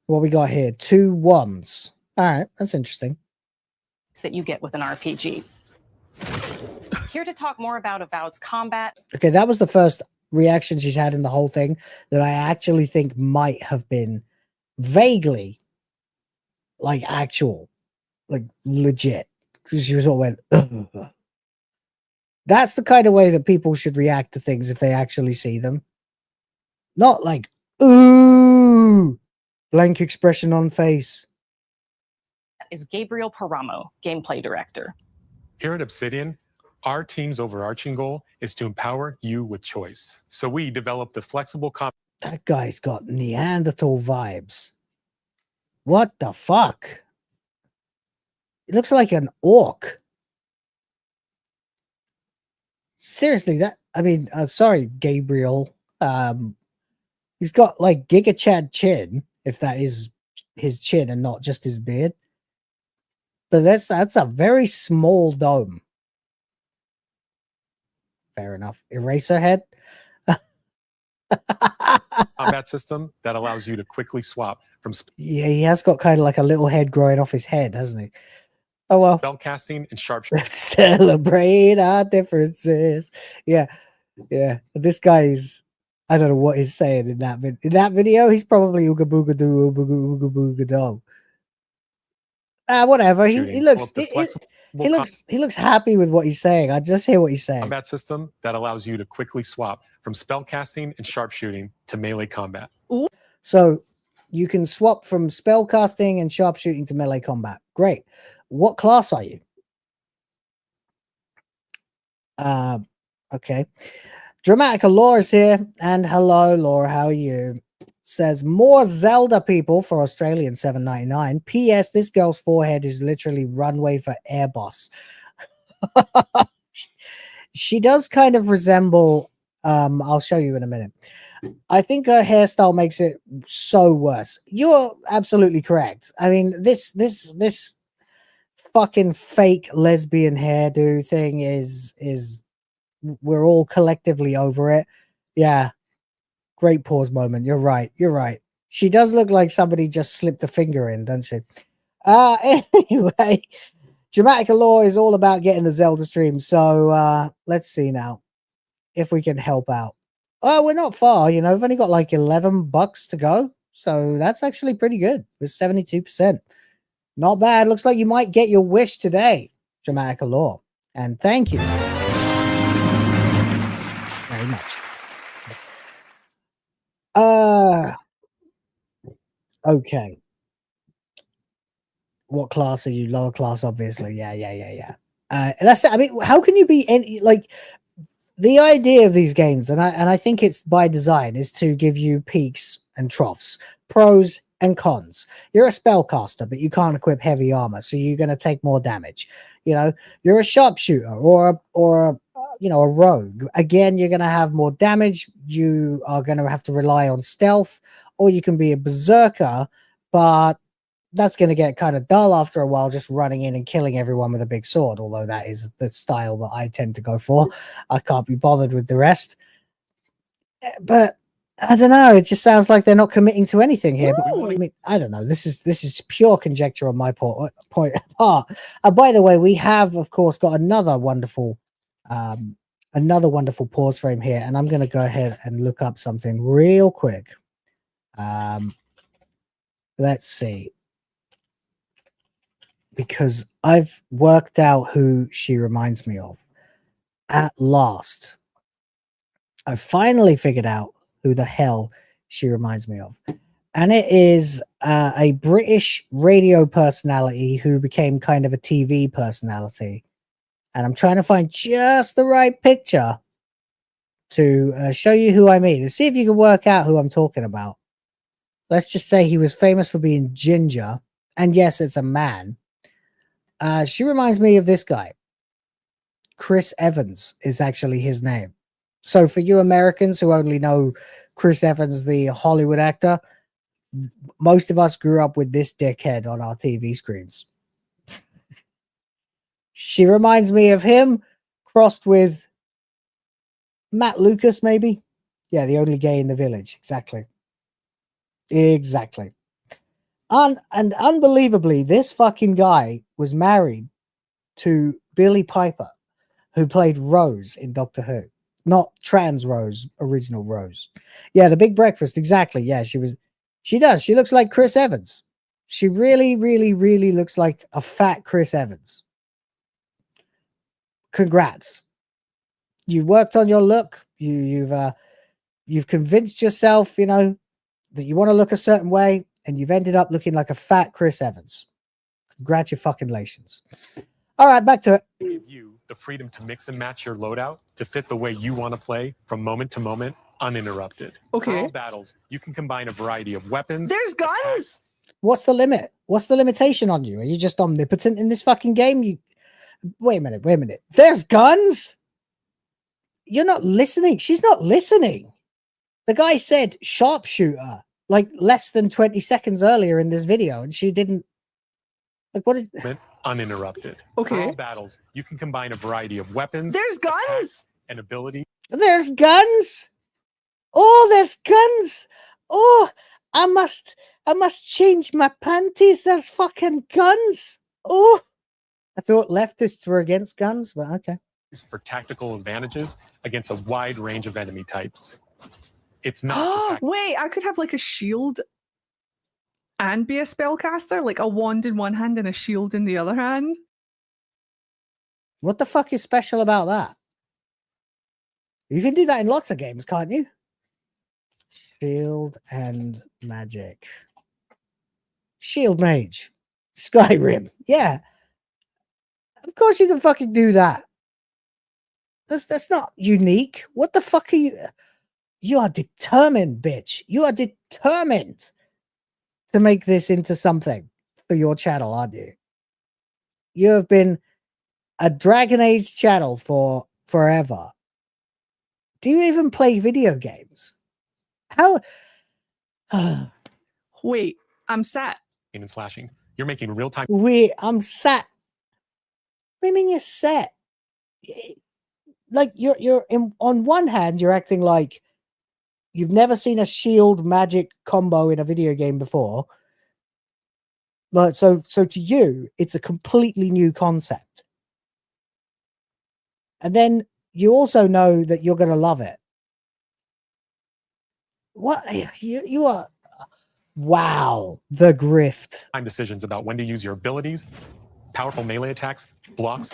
What we got here? 2 1s. All right, that's interesting. That you get with an RPG. Here to talk more about Avowed's combat. Okay, that was the first reaction she's had in the whole thing that I actually think might have been vaguely like actual, like legit. Because she was all went, ugh. That's the kind of way that people should react to things if they actually see them. Not like, ooh, blank expression on face. Is Gabriel Paramo, gameplay director. Here at Obsidian, our team's overarching goal is to empower you with choice. So we developed the flexible That guy's got Neanderthal vibes. What the fuck? It looks like an orc. Seriously, sorry, Gabriel. He's got like Giga Chad chin, if that is his chin and not just his beard. But that's a very small dome. Fair enough. Eraserhead. Combat system that allows you to quickly swap from Yeah, he has got kind of like a little head growing off his head, hasn't he? Oh well. spell casting and sharpshooting. Let's celebrate our differences. Yeah, yeah. This guy's, I don't know what he's saying in that video. He's probably ooga booga doo, ooga booga do. Whatever. He looks he looks happy with what he's saying. I just hear what he's saying. Combat system that allows you to quickly swap from spell casting and sharpshooting to melee combat. So you can swap from spell casting and sharpshooting to melee combat. Great. What class are you? Okay. DramaticaLaur is here. And hello, Laura. How are you? Says more Zelda people for Australian $7.99. P.S. This girl's forehead is literally runway for Airbus. She does kind of resemble. I'll show you in a minute. I think her hairstyle makes it so worse. You're absolutely correct. I mean, this fucking fake lesbian hairdo thing is we're all collectively over it. Yeah. Great pause moment. You're right. You're right. She does look like somebody just slipped a finger in, doesn't she? Anyway, DramaticaLaur is all about getting the Zelda stream. So let's see now if we can help out. Oh, we're not far. You know, we've only got like $11 to go. So that's actually pretty good. With 72%. Not bad. Looks like you might get your wish today, DramaticaLaur. And thank you very much. Okay. What class are you? Lower class, obviously. Yeah. That's it. I mean, how can you be any like the idea of these games, and I think it's by design, is to give you peaks and troughs, pros and cons. You're a spellcaster, but you can't equip heavy armor, so you're going to take more damage. You know, you're a sharpshooter or you know, a rogue. Again, you're going to have more damage. You are going to have to rely on stealth, or you can be a berserker, but that's going to get kind of dull after a while, just running in and killing everyone with a big sword, although that is the style that I tend to go for. I can't be bothered with the rest. But I don't know. It just sounds like they're not committing to anything here. But, I mean, I don't know. This is pure conjecture on my point. By the way, we have, of course, got another wonderful pause frame here, and I'm going to go ahead and look up something real quick. Let's see, because I've worked out who she reminds me of. At last, I finally figured out who the hell she reminds me of. And it is a British radio personality who became kind of a TV personality. And I'm trying to find just the right picture to show you who I mean. And see if you can work out who I'm talking about. Let's just say he was famous for being ginger. And yes, it's a man. She reminds me of this guy. Chris Evans is actually his name. So for you Americans who only know Chris Evans, the Hollywood actor, most of us grew up with this dickhead on our TV screens. She reminds me of him, crossed with Matt Lucas, maybe. Yeah, the only gay in the village. Exactly. Exactly. And unbelievably, this fucking guy was married to Billie Piper, who played Rose in Doctor Who. Not trans Rose, original Rose. Yeah, The Big Breakfast. Exactly. Yeah, she does. She looks like Chris Evans. She really, really, really looks like a fat Chris Evans. Congrats. You worked on your look. You've convinced yourself, you know, that you want to look a certain way, and you've ended up looking like a fat Chris Evans. Congratulations. All right, back to it. Give you the freedom to mix and match your loadout to fit the way you want to play from moment to moment, uninterrupted. Okay. For all battles, you can combine a variety of weapons. There's guns. What's the limit? What's the limitation on you? Are you just omnipotent in this fucking game? Wait a minute. There's guns? You're not listening. She's not listening. The guy said sharpshooter like less than 20 seconds earlier in this video, and she didn't. Like, what did... uninterrupted. Okay. For all battles, you can combine a variety of weapons. There's guns. attacks, and abilities. There's guns. Oh, there's guns. Oh, I must change my panties. There's fucking guns. Oh, I thought leftists were against guns, but okay. For tactical advantages against a wide range of enemy types. It's not just Wait, I could have like a shield and be a spellcaster, like a wand in one hand and a shield in the other hand. What the fuck is special about that? You can do that in lots of games, can't you? Shield and magic. Shield mage. Skyrim. Yeah. Of course you can fucking do that. That's not unique. What the fuck are you? You are determined, bitch. You are determined to make this into something for your channel, aren't you? You have been a Dragon Age channel for forever. Do you even play video games? How? Wait, I'm sat. and slashing. You're making real-time. Wait, I'm sat. What do you mean you're set? Like you're on one hand, you're acting like you've never seen a shield magic combo in a video game before. But so to you, it's a completely new concept. And then you also know that you're going to love it. What you are? Wow, the grift. Time decisions about when to use your abilities, powerful melee attacks, blocks.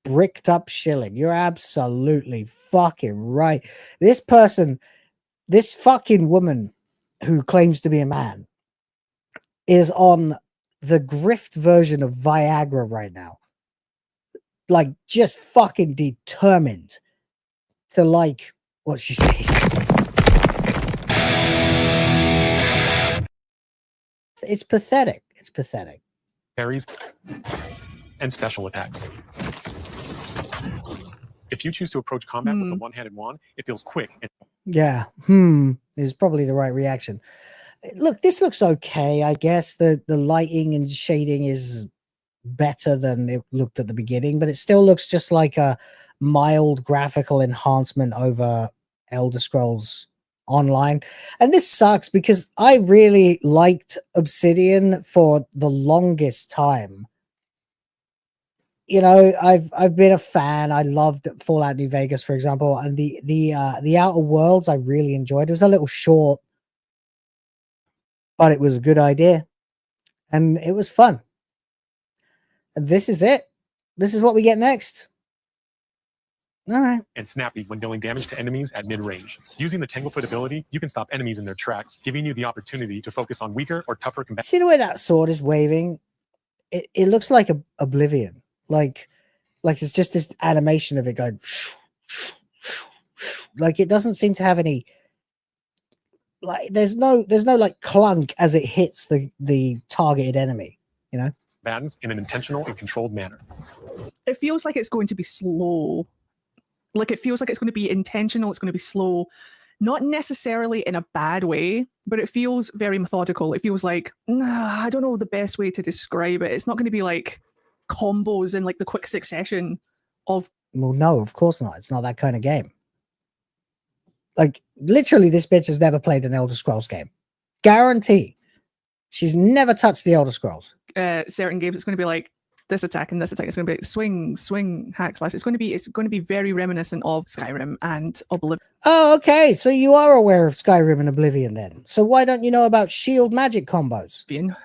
Bricked up Shilling. You're absolutely fucking right. This person, this fucking woman who claims to be a man, is on the grift version of Viagra right now. Like, just fucking determined to like what she says. It's pathetic. It's pathetic. Parries and special attacks. If you choose to approach combat with a one-handed wand, it feels quick. Yeah, is probably the right reaction. Look, this looks okay, I guess. The lighting and shading is better than it looked at the beginning, but it still looks just like a mild graphical enhancement over Elder Scrolls Online. And this sucks because I really liked Obsidian for the longest time. You know, I've been a fan. I loved Fallout New Vegas, for example, and the Outer Worlds I really enjoyed. It was a little short, but it was a good idea, and it was fun. And this is it. This is what we get next. All right. And snappy when dealing damage to enemies at mid-range. Using the Tanglefoot ability, you can stop enemies in their tracks, giving you the opportunity to focus on weaker or tougher combatants. See the way that sword is waving? It looks like a Oblivion. Like it's just this animation of it going. Like it doesn't seem to have any. Like there's no like clunk as it hits the targeted enemy. You know. Combatants in an intentional and controlled manner. It feels like it's going to be slow. Like it feels like it's going to be intentional. It's going to be slow. Not necessarily in a bad way, but it feels very methodical. It feels like, I don't know the best way to describe it. It's not going to be like combos in like the quick succession of. Well, no, of course not. It's not that kind of game. Like literally, this bitch has never played an Elder Scrolls game. Guarantee. She's never touched the Elder Scrolls. Certain games, it's going to be like this attack and this attack. It's going to be like swing, hack, slash. It's going to be very reminiscent of Skyrim and Oblivion. Oh, okay. So you are aware of Skyrim and Oblivion then. So why don't you know about shield magic combos?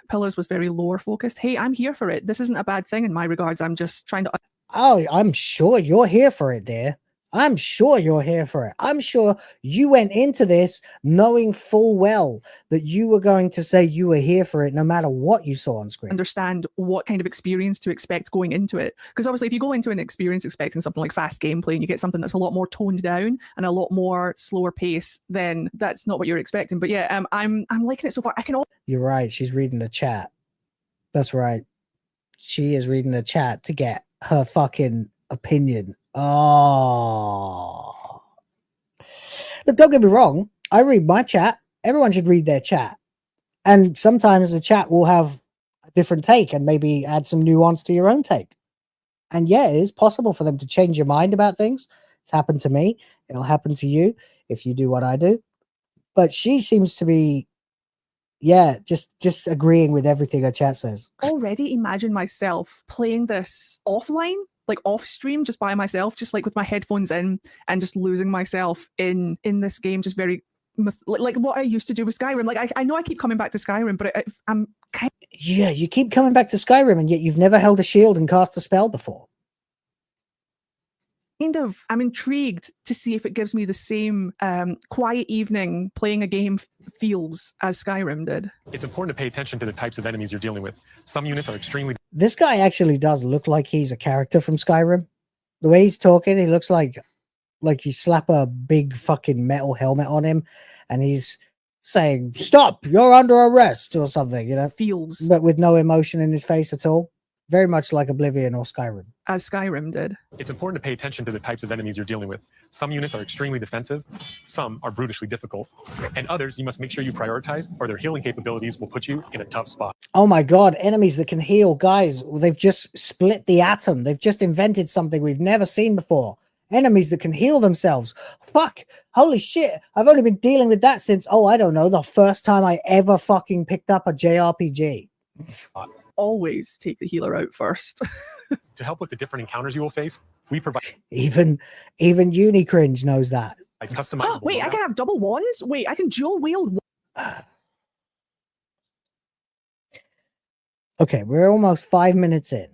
Pillars was very lore focused. Hey, I'm here for it. This isn't a bad thing in my regards. I'm just trying to. Oh, I'm sure you're here for it, dear. I'm sure you're here for it. I'm sure you went into this knowing full well that you were going to say you were here for it no matter what you saw on screen. Understand what kind of experience to expect going into it. Because obviously if you go into an experience expecting something like fast gameplay and you get something that's a lot more toned down and a lot more slower pace, then that's not what you're expecting. But yeah, I'm liking it so far. You're right. She's reading the chat. That's right. She is reading the chat to get her fucking opinion. Oh, look, don't get me wrong. I read my chat. Everyone should read their chat. And sometimes the chat will have different take and maybe add some nuance to your own take. And yeah, it is possible for them to change your mind about things. It's happened to me. It'll happen to you if you do what I do. But she seems to be, yeah, just agreeing with everything her chat says. Already imagine myself playing this offline, like off stream, just by myself, just like with my headphones in, and just losing myself in this game, just very like what I used to do with Skyrim. Like I know I keep coming back to Skyrim, but I'm kind Yeah, you keep coming back to Skyrim, and yet you've never held a shield and cast a spell before. of, I'm intrigued to see if it gives me the same quiet evening playing a game feels as Skyrim did. It's important to pay attention to the types of enemies you're dealing with. Some units are extremely... This guy actually does look like he's a character from Skyrim. The way he's talking, he looks like you slap a big fucking metal helmet on him and he's saying, "Stop, you're under arrest," or something, you know? Feels. But with no emotion in his face at all. Very much like Oblivion or Skyrim. As Skyrim did. It's important to pay attention to the types of enemies you're dealing with. Some units are extremely defensive, some are brutishly difficult, and others you must make sure you prioritize, or their healing capabilities will put you in a tough spot. Oh my god, enemies that can heal. Guys, they've just split the atom. They've just invented something we've never seen before. Enemies that can heal themselves. Fuck, holy shit. I've only been dealing with that since, I don't know, the first time I ever fucking picked up a JRPG. Always take the healer out first. To help with the different encounters you will face, we provide... Even Cringe knows that. Customizable Wait, I can have double wands? Wait, I can dual wield... Okay, we're almost 5 minutes in.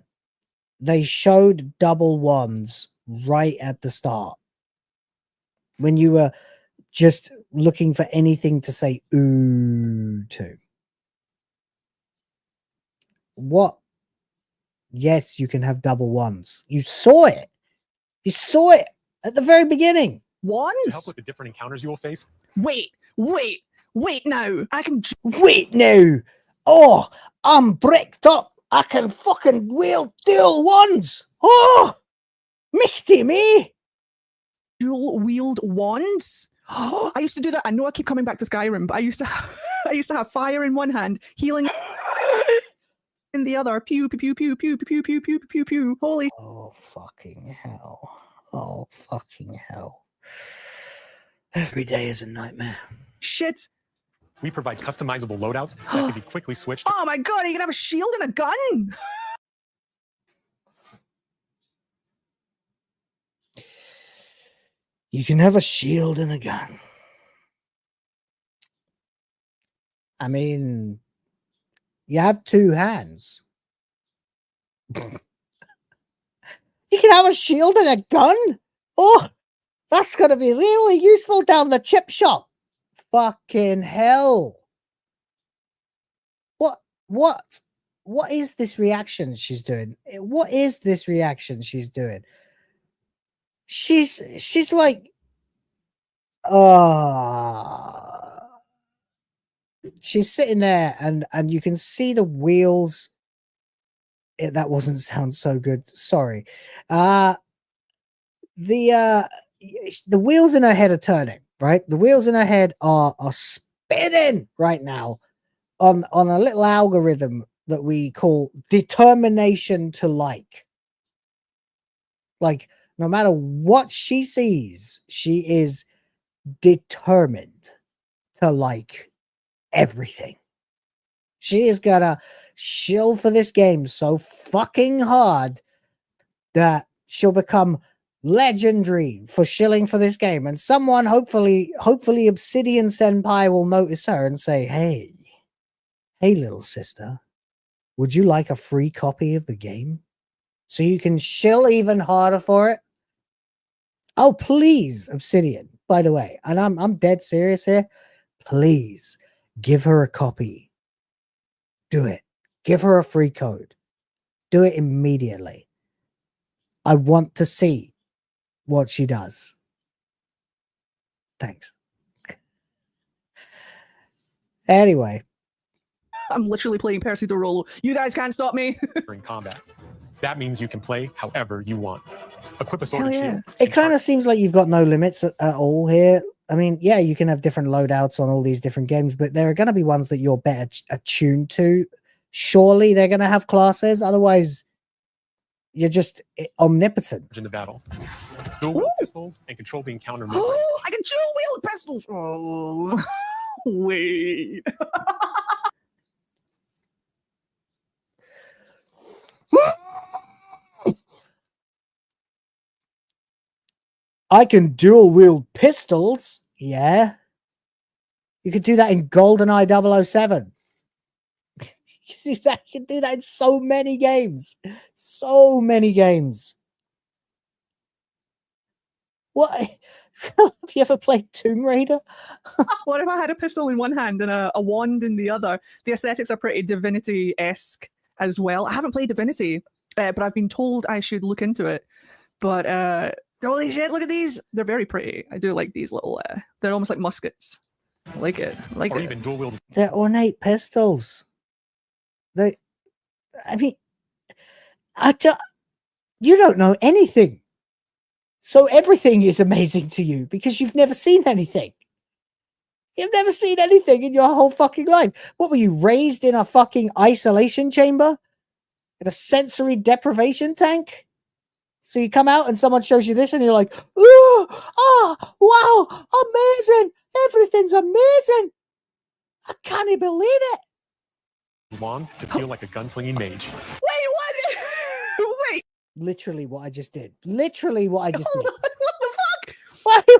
They showed double wands right at the start. When you were just looking for anything to say ooh to. What? Yes, you can have double wands. You saw it. You saw it at the very beginning. Wands? To help with the different encounters you will face. Wait now. I can... Wait now. Oh, I'm bricked up. I can fucking wield dual wands. Oh, michty me. Dual wield wands? Oh, I used to do that. I know I keep coming back to Skyrim, but I used to have fire in one hand, healing in the other. Pew pew pew pew pew pew pew pew pew pew. Holy! Oh fucking hell! Oh fucking hell! Every day is a nightmare. Shit! We provide customizable loadouts that can be quickly switched. Oh my god! You can have a shield and a gun. You can have a shield and a gun. I mean, you have two hands. You can have a shield and a gun? Oh, that's going to be really useful down the chip shop. Fucking hell. What is this reaction she's doing? What is this reaction she's doing? She's like, she's sitting there and you can see the wheels. That wasn't sound so good. Sorry. The wheels in her head are turning, right? The wheels in her head are spinning right now on a little algorithm that we call determination to like. Like, no matter what she sees, she is determined to like everything. She is gonna shill for this game so fucking hard that she'll become legendary for shilling for this game. And someone, hopefully Obsidian Senpai, will notice her and say, hey, little sister, would you like a free copy of the game so you can shill even harder for it? Oh, please, Obsidian, by the way, and I'm dead serious here. Please give her a copy. Do it. Give her a free code. Do it immediately. I want to see what she does. Thanks. Anyway. I'm literally playing Percy de Rolo. You guys can't stop me. During combat. That means you can play however you want. Equip a sword and shield. It kind of seems like you've got no limits at all here. I mean, yeah, you can have different loadouts on all these different games, but there are going to be ones that you're better attuned to surely they're going to have classes. Otherwise, you're just omnipotent. In the battle. Dual wield pistols and control the encounter movement. Oh, I can dual wield pistols. Oh, wait. I can dual wield pistols. Yeah. You could do that in GoldenEye 007. You can do that in so many games. So many games. What? Have you ever played Tomb Raider? What if I had a pistol in one hand and a wand in the other? The aesthetics are pretty Divinity-esque as well. I haven't played Divinity, but I've been told I should look into it. But holy shit, look at these. They're very pretty. I do like these little, they're almost like muskets. I like it. I like or it. even dual wield. They're ornate pistols. I mean, you don't know anything. So everything is amazing to you because you've never seen anything. You've never seen anything in your whole fucking life. What were you, raised in a fucking isolation chamber? In a sensory deprivation tank? So you come out and someone shows you this and you're like, wow, amazing. Everything's amazing. I can't believe it. Wands to feel like a gunslinging mage. Wait, what? Wait. Literally what I just did. Literally what I just did. What the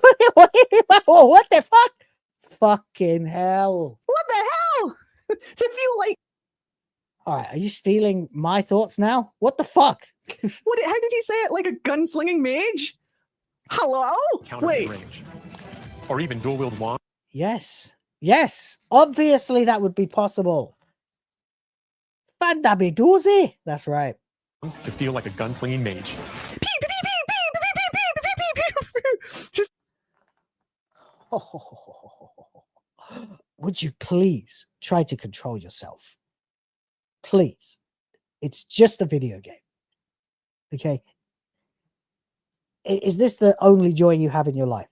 fuck? What the fuck? Fucking hell. What the hell? To feel like... All right, are you stealing my thoughts now? What the fuck? How did he say it? Like a gunslinging mage? Hello? Wait. Range. Or even dual wield wand. Yes. Yes. Obviously that would be possible. Bandabi doozy. That's right. To feel like a gunslinging mage. Just... Would you please try to control yourself? Please. It's just a video game. Okay. Is this the only joy you have in your life?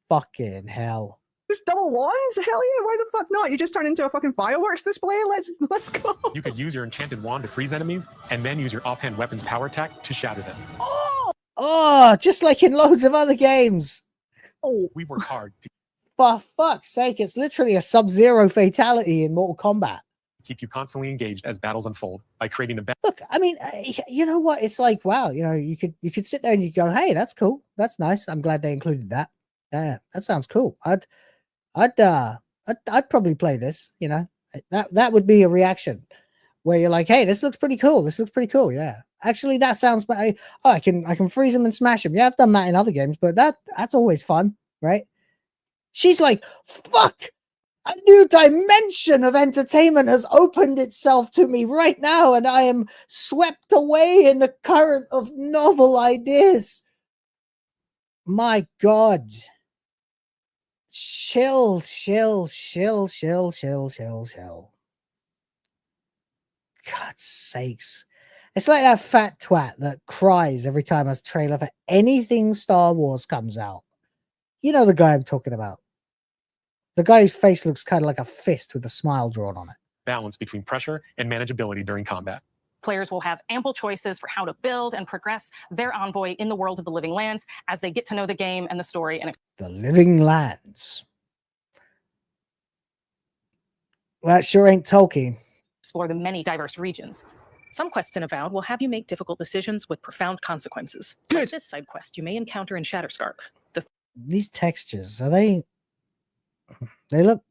Fucking hell. Just double wands? Hell yeah, why the fuck not? You just turn into a fucking fireworks display? Let's go. You could use your enchanted wand to freeze enemies, and then use your offhand weapon's power attack to shatter them. Oh, just like in loads of other games. Oh, we worked hard to for fuck's sake, it's literally a Sub-Zero fatality in Mortal Kombat. Keep you constantly engaged as battles unfold by creating a Look, I mean, you know what? It's like, wow, you know, you could sit there and you go, hey, that's cool. That's nice. I'm glad they included that. Yeah, that sounds cool. I'd probably play this, you know. That would be a reaction where you're like, hey, this looks pretty cool. This looks pretty cool. Yeah. Actually, that sounds I can freeze them and smash them. Yeah, I've done that in other games, but that's always fun, right? She's like, fuck, a new dimension of entertainment has opened itself to me right now, and I am swept away in the current of novel ideas. My God. Chill. God's sakes. It's like that fat twat that cries every time a trailer for anything Star Wars comes out. You know the guy I'm talking about. The guy whose face looks kind of like a fist with a smile drawn on it. Balance between pressure and manageability during combat. Players will have ample choices for how to build and progress their envoy in the world of the Living Lands as they get to know the game and the story. And the Living Lands. Well, that sure ain't Tolkien. Explore the many diverse regions. Some quests in Avowed will have you make difficult decisions with profound consequences. Good. Like this side quest you may encounter in Shatterscarp. These textures, are they look,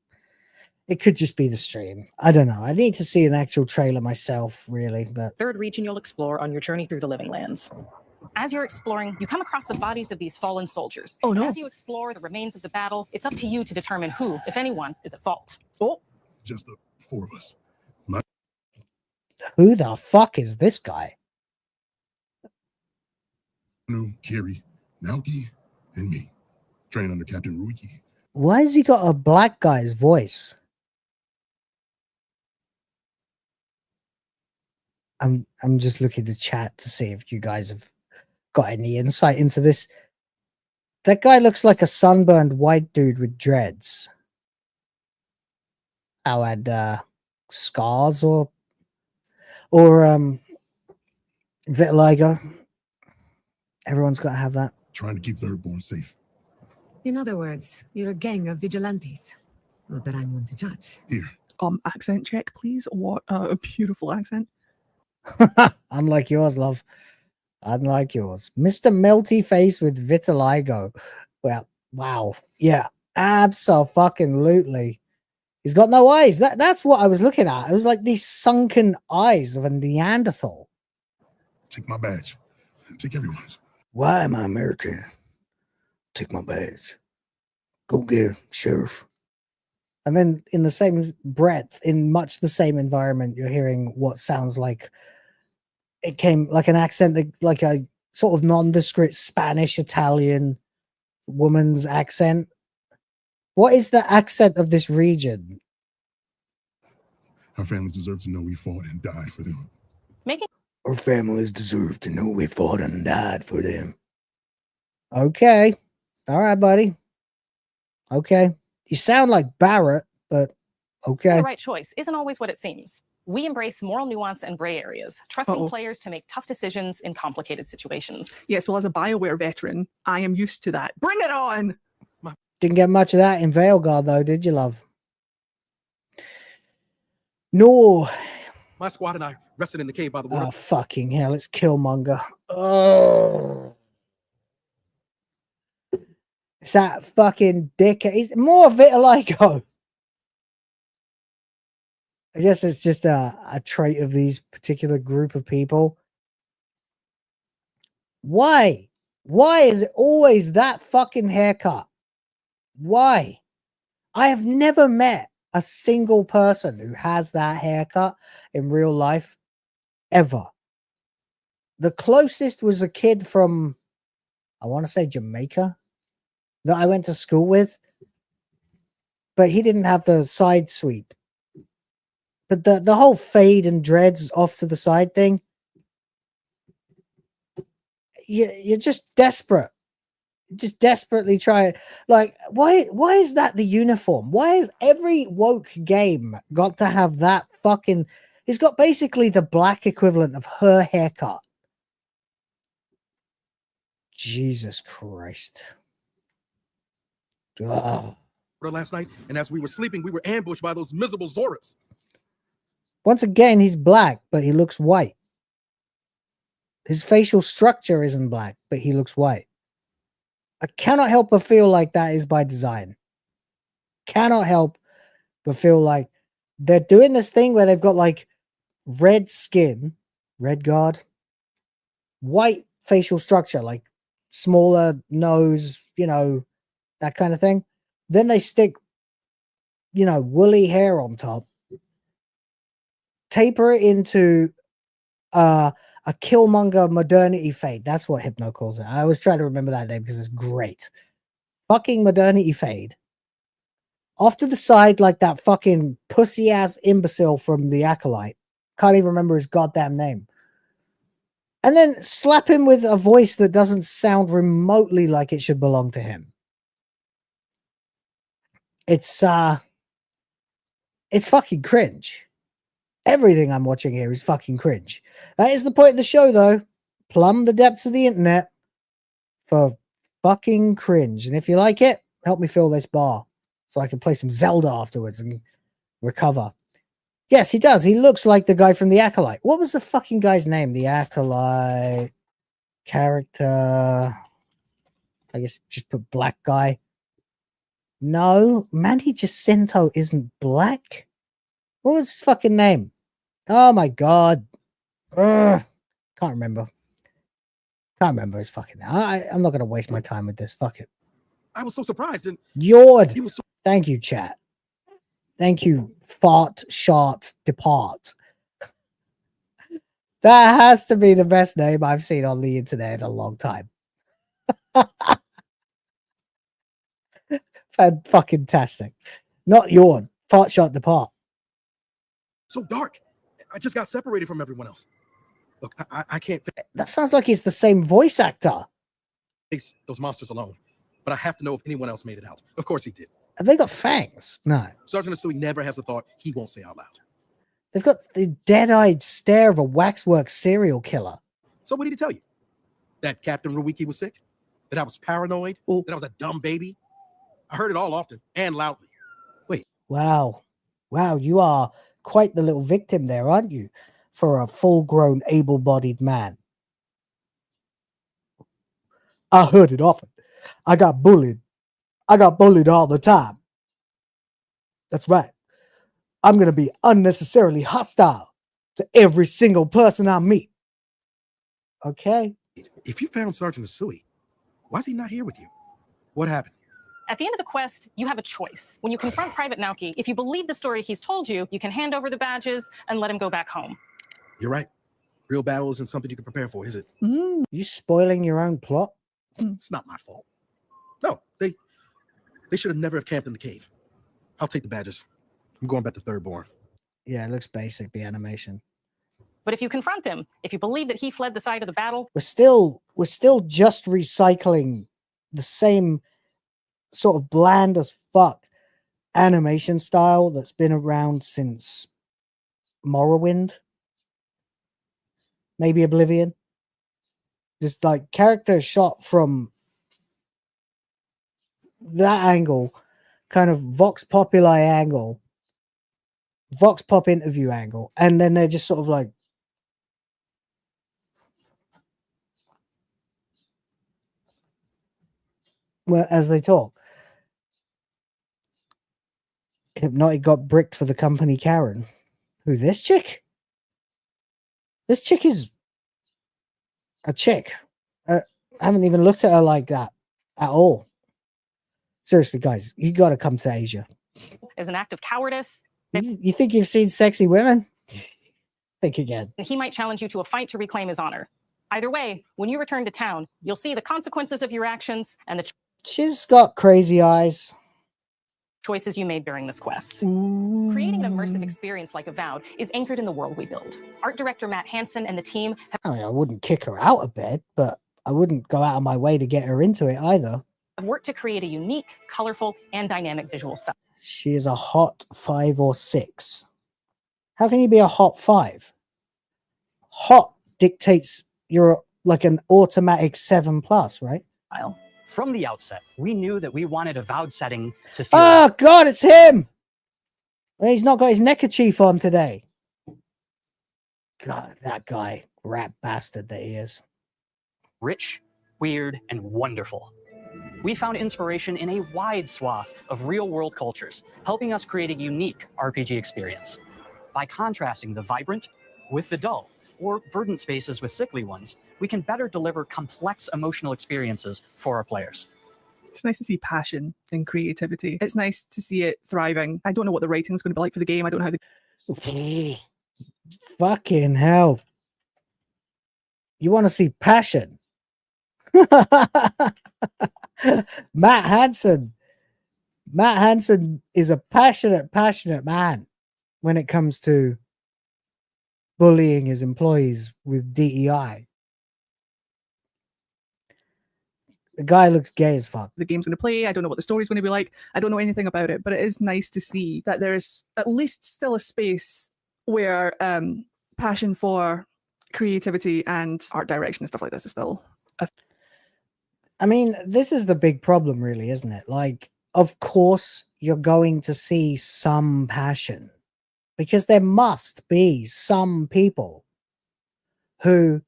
it could just be the stream. I don't know. I need to see an actual trailer myself, really. But third region you'll explore on your journey through the Living Lands. As you're exploring, you come across the bodies of these fallen soldiers. Oh, no. As you explore the remains of the battle, it's up to you to determine who, if anyone, is at fault. Oh. Just the four of us. Who the fuck is this guy? No, Carrie, Naoki, and me. Training under Captain Ruiki. Why has he got a black guy's voice? I'm just looking to chat to see if you guys have got any insight into this. That guy looks like a sunburned white dude with dreads. I'll add scars or vitiligo. Everyone's got to have that. Trying to keep the Earthborn safe. In other words, you're a gang of vigilantes. Not that I'm one to judge. Here. Accent check, please. What a beautiful accent. Unlike yours, love. Unlike yours. Mr. Melty Face with vitiligo. Well, wow. Yeah, abso-fucking-lutely. He's got no eyes. That's what I was looking at. It was like these sunken eyes of a Neanderthal. Take my badge. Take everyone's. Why am I American? Take my badge. Go get him, Sheriff. And then in the same breath, in much the same environment, you're hearing what sounds like it came like an accent, like a sort of nondescript Spanish, Italian woman's accent. What is the accent of this region? Our families deserve to know we fought and died for them. Our families deserve to know we fought and died for them. Okay. All right, buddy. Okay. You sound like Barrett, but okay. The right choice isn't always what it seems. We embrace moral nuance and gray areas, trusting players to make tough decisions in complicated situations. Yes, well, as a BioWare veteran, I am used to that. Bring it on! Didn't get much of that in Veilguard, though, did you, love? No. My squad and I rested in the cave by the water. Oh, fucking hell. It's Killmonger. Oh. It's that fucking dickhead. He's more vitiligo. I guess it's just a trait of these particular group of people. Why? Why is it always that fucking haircut? Why? I have never met a single person who has that haircut in real life ever. The closest was a kid from, I want to say Jamaica, that I went to school with, but he didn't have the side sweep. But the whole fade and dreads off to the side thing, you're just desperate. Just desperately try it. Like, why is that the uniform? Why is every woke game got to have that fucking... It's got basically the black equivalent of her haircut. Jesus Christ. Ugh. Last night, and as we were sleeping, we were ambushed by those miserable Zoribs. Once again, he's black, but he looks white. His facial structure isn't black, but he looks white. I cannot help but feel like that is by design. Cannot help but feel like they're doing this thing where they've got like red skin, red guard, white facial structure, like smaller nose, you know, that kind of thing. Then they stick, you know, woolly hair on top, taper it into a Killmonger modernity fade. That's what Hypno calls it. I always try to remember that name because it's great. Fucking modernity fade. Off to the side like that fucking pussy-ass imbecile from The Acolyte. Can't even remember his goddamn name. And then slap him with a voice that doesn't sound remotely like it should belong to him. It's fucking cringe. Everything I'm watching here is fucking cringe. That is the point of the show, though. Plumb the depths of the internet for fucking cringe. And if you like it, help me fill this bar so I can play some Zelda afterwards and recover. Yes, he does. He looks like the guy from The Acolyte. What was the fucking guy's name? The Acolyte character. I guess just put black guy. No, Manny Jacinto isn't black. What was his fucking name? Oh my god. Ugh. Can't remember. Can't remember his fucking name. I'm not going to waste my time with this. Fuck it. I was so surprised. And Yord. Thank you, chat. Thank you, fart, shart, depart. That has to be the best name I've seen on the internet in a long time. Fan-fucking-tastic. Not yawn. Fart, shart, depart. so dark. I just got separated from everyone else. Look, I can't. That sounds like he's the same voice actor. Face those monsters alone, but I have to know if anyone else made it out. Of course he did. Have they got fangs? No. Sergeant Asui never has a thought he won't say out loud. They've got the dead-eyed stare of a waxwork serial killer. So what did he tell you? That Captain Ruiki was sick? That I was paranoid? That I was a dumb baby? I heard it all often and loudly. Wait. Wow. Wow, you are quite the little victim there, aren't you? For a full-grown, able-bodied man. I heard it often. I got bullied. I got bullied all the time. That's right. I'm going to be unnecessarily hostile to every single person I meet. Okay. If you found Sergeant Asui, why is he not here with you? What happened? At the end of the quest, you have a choice. When you confront Private Naoki, if you believe the story he's told you, you can hand over the badges and let him go back home. You're right. Real battle isn't something you can prepare for, is it? You spoiling your own plot? It's not my fault. No, they should have never have camped in the cave. I'll take the badges. I'm going back to Third Born. Yeah, it looks basic, the animation. But if you confront him, if you believe that he fled the site of the battle, We're still just recycling the same sort of bland as fuck animation style that's been around since Morrowind, maybe Oblivion. Just like character shot from that angle, kind of vox populi angle, vox pop interview angle, and then they're just sort of like as they talk. Hypnotic got bricked for the company Karen. Who, this chick? This chick is a chick. I haven't even looked at her like that at all. Seriously, guys, you got to come to Asia. is an act of cowardice. You think you've seen sexy women? Think again. He might challenge you to a fight to reclaim his honor. Either way, when you return to town, you'll see the consequences of your actions and the She's got crazy eyes. choices you made during this quest. Creating an immersive experience like Avowed is anchored in the world we build. Art director Matt Hansen and the team I mean, I wouldn't kick her out of bed, but I wouldn't go out of my way to get her into it either. have worked to create a unique, colorful, and dynamic visual style. She is a hot 5 or 6. How can you be a hot 5? Hot dictates you're like an automatic 7+, right? From the outset, we knew that we wanted Avowed setting to feel Oh God, it's him! Well, he's not got his neckerchief on today. God, that guy, rat bastard that he is. rich, weird, and wonderful. We found inspiration in a wide swath of real-world cultures, helping us create a unique RPG experience. By contrasting the vibrant with the dull, or verdant spaces with sickly ones, we can better deliver complex emotional experiences for our players. It's nice to see passion and creativity. It's nice to see it thriving. I don't know what the writing is going to be like for the game. I don't know how the... Fucking hell. You want to see passion? Matt Hansen. Matt Hansen is a passionate man when it comes to bullying his employees with DEI. The guy looks gay as fuck. The game's going to play. I don't know what the story's going to be like. I don't know anything about it, but it is nice to see that there's at least still a space where passion for creativity and art direction and stuff like this is still I mean, this is the big problem, really, isn't it? Like, of course, you're going to see some passion because there must be some people who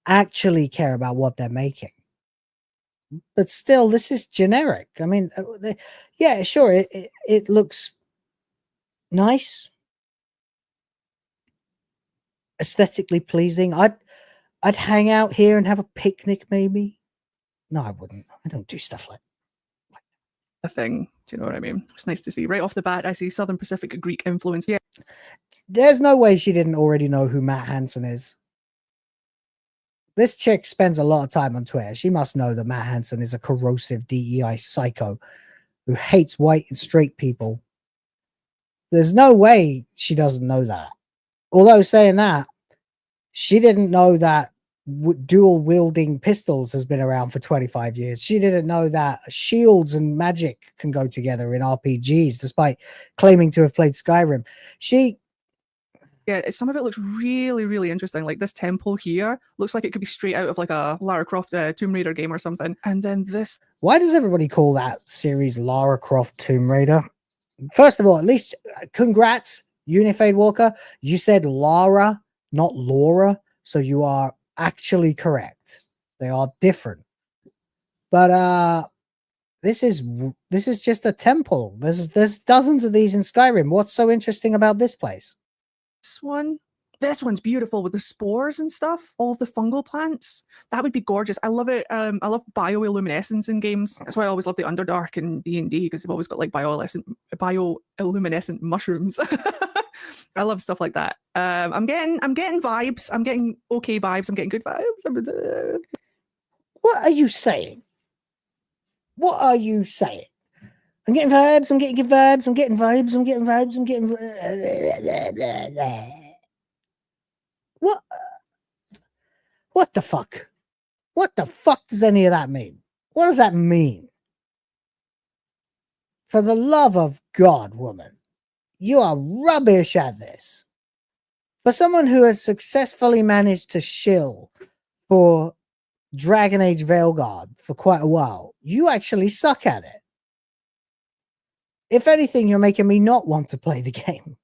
actually care about what they're making. But still, this is generic. I mean, yeah, sure, it looks nice, aesthetically pleasing. I'd hang out here and have a picnic, maybe. No, I wouldn't. I don't do stuff like a thing. Do you know what I mean? It's nice to see. Right off the bat, I see Southern Pacific Greek influence. Yeah. There's no way she didn't already know who Matt Hansen is. This chick spends a lot of time on Twitter. She must know that Matt Hansen is a corrosive DEI psycho who hates white and straight people. There's no way she doesn't know that. Although saying that, she didn't know that dual wielding pistols has been around for 25 years. She didn't know that shields and magic can go together in RPGs, despite claiming to have played Skyrim. Yeah, some of it looks really, really interesting. Like this temple here looks like it could be straight out of like a Lara Croft Tomb Raider game or something. And then this. Why does everybody call that series Lara Croft Tomb Raider? First of all, at least congrats, UniFadeWalker. You said Lara, not Laura, so you are actually correct. They are different. But this is just a temple. There's dozens of these in Skyrim. What's so interesting about this place? This one's beautiful with the spores and stuff, all of the fungal plants. That would be gorgeous. I love it. I love bioluminescence in games. That's why I always love the Underdark and D&D, because they've always got like bioluminescent mushrooms. I love stuff like that. I'm getting vibes. I'm getting okay vibes. I'm getting good vibes. What are you saying? What are you saying? I'm getting vibes, I'm getting vibes, I'm getting vibes, I'm getting vibes, I'm getting... What the fuck? What the fuck does any of that mean? What does that mean? For the love of God, woman, you are rubbish at this. For someone who has successfully managed to shill for Dragon Age Veilguard for quite a while, you actually suck at it. If anything, you're making me not want to play the game.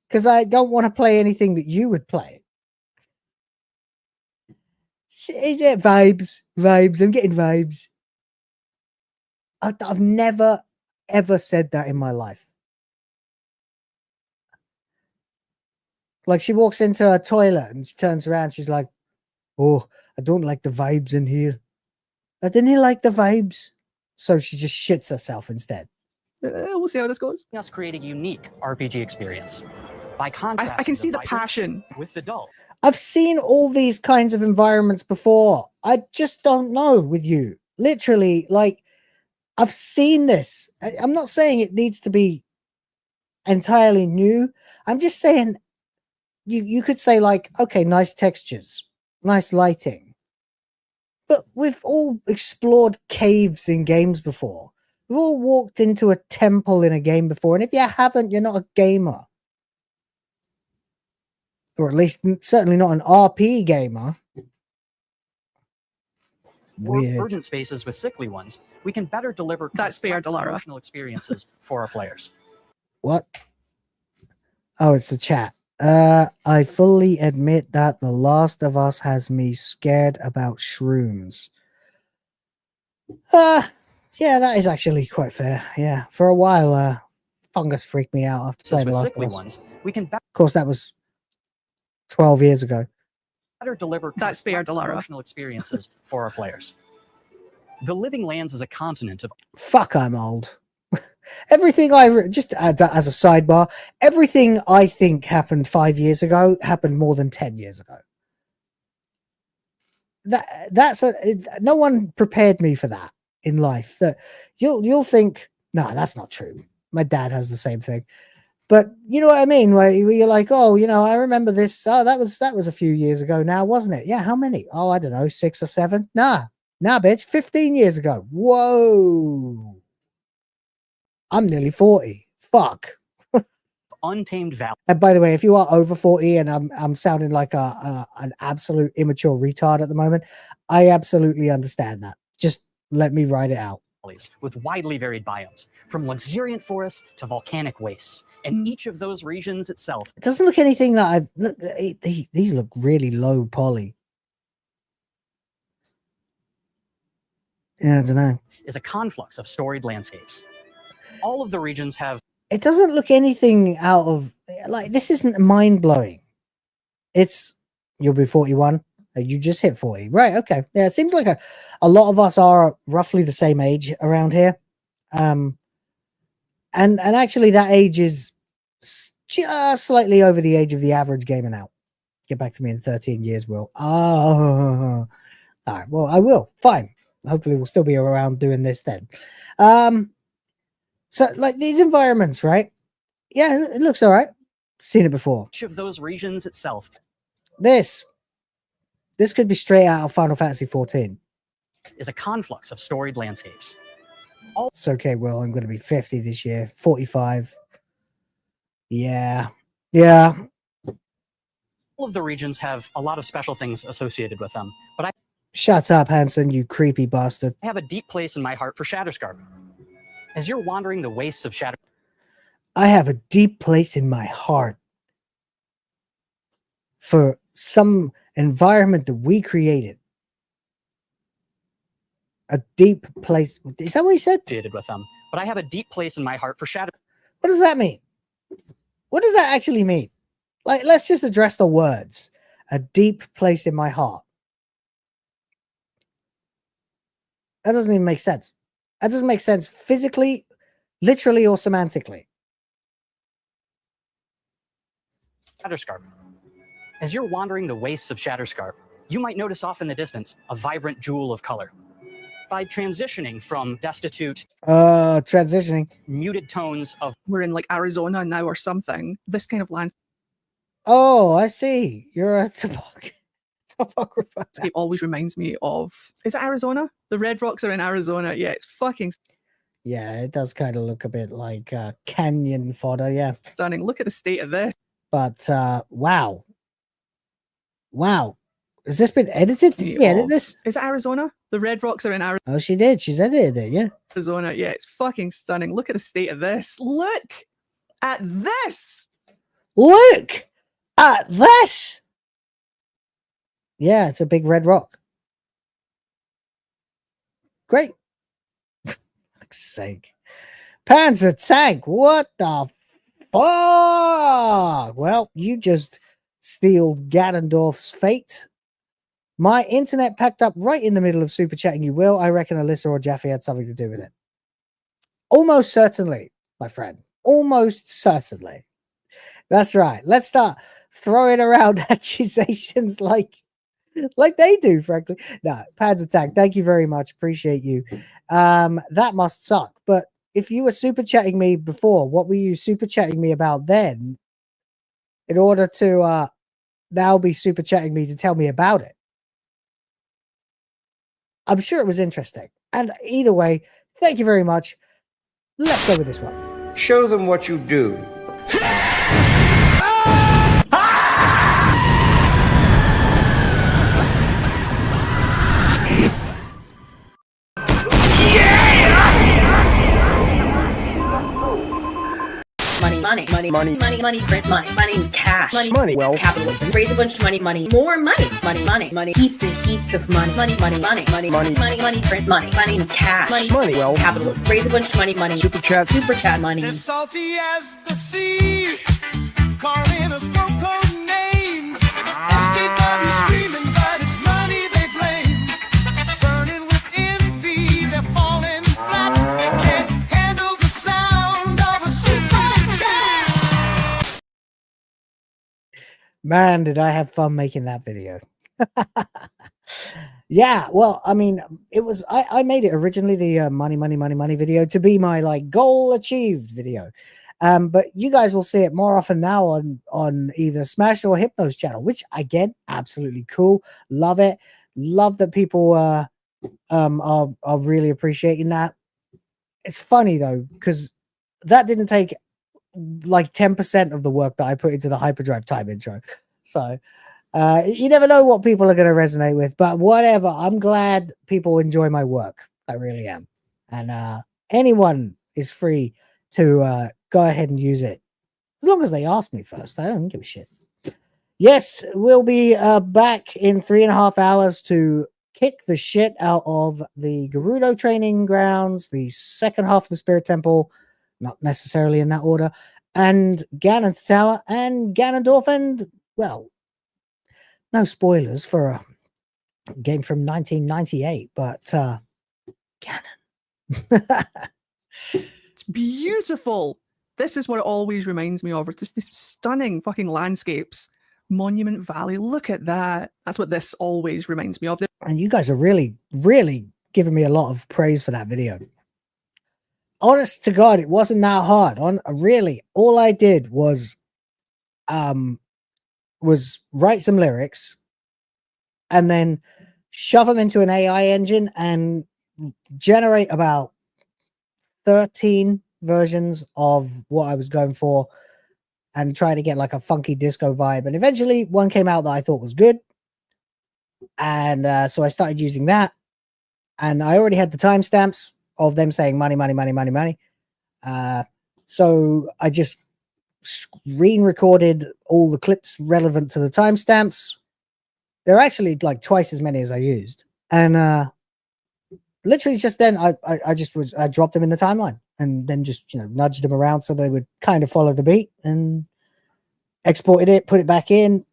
Because I don't want to play anything that you would play. Is it vibes? Vibes. I'm getting vibes. I've never, ever said that in my life. Like, she walks into a toilet and she turns around. She's like, oh, I don't like the vibes in here. I didn't like the vibes. So she just shits herself instead. We'll see how this goes. Us create a unique RPG experience. By contrast, I can see the passion with the dull. I've seen all these kinds of environments before. I just don't know with you. Literally, like, I've seen this. I'm not saying it needs to be entirely new. I'm just saying you could say, like, okay, nice textures, nice lighting. But we've all explored caves in games before. We've all walked into a temple in a game before. And if you haven't, you're not a gamer. Or at least certainly not an RP gamer. Weird. Verdant spaces with sickly ones, we can better deliver emotional experiences for our players. What? Oh, it's the chat. I fully admit that The Last of Us has me scared about shrooms. Yeah, that is actually quite fair. Yeah, for a while, fungus freaked me out after playing The Last of Us. Of course, that was 12 years ago. Better deliver emotional experiences for our players. The Living Lands is a continent of... Fuck, I'm old. Everything just as a sidebar, everything I think happened 5 years ago happened more than 10 years ago. No one prepared me for that in life. That you'll think, no, that's not true. My dad has the same thing. But you know what I mean? Where you're like, oh, you know, I remember this. Oh, that was a few years ago now, wasn't it? Yeah, how many? Oh, I don't know, 6 or 7. Nah, bitch, 15 years ago. Whoa. I'm nearly 40. Fuck. Untamed Valley. And by the way, if you are over 40 and I'm sounding like an absolute immature retard at the moment, I absolutely understand that. Just let me write it out. With widely varied biomes, from luxuriant forests to volcanic wastes, and each of those regions itself. It doesn't look anything that these look really low poly. Yeah, I don't know. Is a conflux of storied landscapes. All of the regions have... It doesn't look anything out of... Like, this isn't mind-blowing. It's... You'll be 41. You just hit 40. Right, okay. Yeah, it seems like a lot of us are roughly the same age around here. And actually that age is just slightly over the age of the average gamer now. Get back to me in 13 years, Will. All right, well, I will. Fine. Hopefully we'll still be around doing this then. So, like, these environments, right? Yeah, it looks all right. Seen it before. Each of those regions itself. This. This could be straight out of Final Fantasy 14. Is a conflux of storied landscapes. It's okay, Will. I'm going to be 50 this year. 45. Yeah. Yeah. All of the regions have a lot of special things associated with them, but I Shut up, Hanson, you creepy bastard. have a deep place in my heart for Shatterscarp. As you're wandering the wastes of Shatter, I have a deep place in my heart for some environment that we created. A deep place. Is that what he said? associated with them, but I have a deep place in my heart for Shatter. What does that mean? What does that actually mean? Like, let's just address the words. A deep place in my heart. That doesn't even make sense. That doesn't make sense physically, literally, or semantically. Shatterscarp. As you're wandering the wastes of Shatterscarp, you might notice off in the distance a vibrant jewel of color. By transitioning from destitute, transitioning, muted tones of We're in like Arizona now or something. This kind of landscape oh, I see. You're a topographer. always reminds me of. Is it Arizona? The red rocks are in Arizona. Yeah, it's fucking Yeah, it does kind of look a bit like canyon fodder. Yeah, stunning. Look at the state of this. but wow, wow. Has this been edited? Did she edit this? Is it Arizona? The red rocks are in Oh, she did. She's edited it. Yeah. Arizona. Yeah, it's fucking stunning. Look at the state of this. Look at this. Look at this. Yeah, it's a big red rock. Great. Fuck's sake. Panzer tank. What the fuck? Well, you just sealed Ganondorf's fate. My internet packed up right in the middle of super chatting you, Will. I reckon Alyssa or Jaffe had something to do with it. Almost certainly, my friend. Almost certainly. That's right. Let's start throwing around accusations like they do, frankly. No, Panzer Tank, thank you very much. Appreciate you. That must suck. But if you were super chatting me before, what were you super chatting me about then in order to now be super chatting me to tell me about it? I'm sure it was interesting. And either way, thank you very much. Let's go with this one. Show them what you do. Money, print money, cash, money, Well, capitalism, raise a bunch of money, more money, heaps and heaps of money, print money, cash, Well, capitalism, raise a bunch of money, super chat money. As salty as the sea, calling us no-code names. SJW screaming, but it's money they blame. Burning with envy, they're falling flat. They can't handle the sound of a super chat. Man, did I have fun making that video. Yeah, well, I mean, it was I made it originally the money video to be my like goal achieved video. But you guys will see it more often now on either Smash or Hypno's channel, which again, absolutely cool. Love it. Love that people are really appreciating that. It's funny though, because that didn't take like 10% of the work that I put into the Hyperdrive time intro. So you never know what people are going to resonate with, but whatever. I'm glad people enjoy my work. I really am. And anyone is free to go ahead and use it. As long as they ask me first. I don't give a shit. Yes, we'll be back in 3.5 hours to kick the shit out of the Gerudo training grounds, the second half of the Spirit Temple, not necessarily in that order, and Ganon's Tower and Ganondorf, and, well, no spoilers for a game from 1998, but Ganon. It's beautiful. This is what it always reminds me of. It's just these stunning fucking landscapes. Monument Valley. Look at that. That's what this always reminds me of. And you guys are really, really giving me a lot of praise for that video. Honest to God, it wasn't that hard. Really, all I did was write some lyrics and then shove them into an AI engine and generate about 13 versions of what I was going for and try to get like a funky disco vibe. And eventually one came out that I thought was good. And so I started using that. And I already had the timestamps of them saying money, money, money, money, money. So I just screen recorded all the clips relevant to the timestamps. They're actually like twice as many as I used. And literally just then I dropped them in the timeline and then just, you know, nudged them around so they would kind of follow the beat, and exported it, put it back in,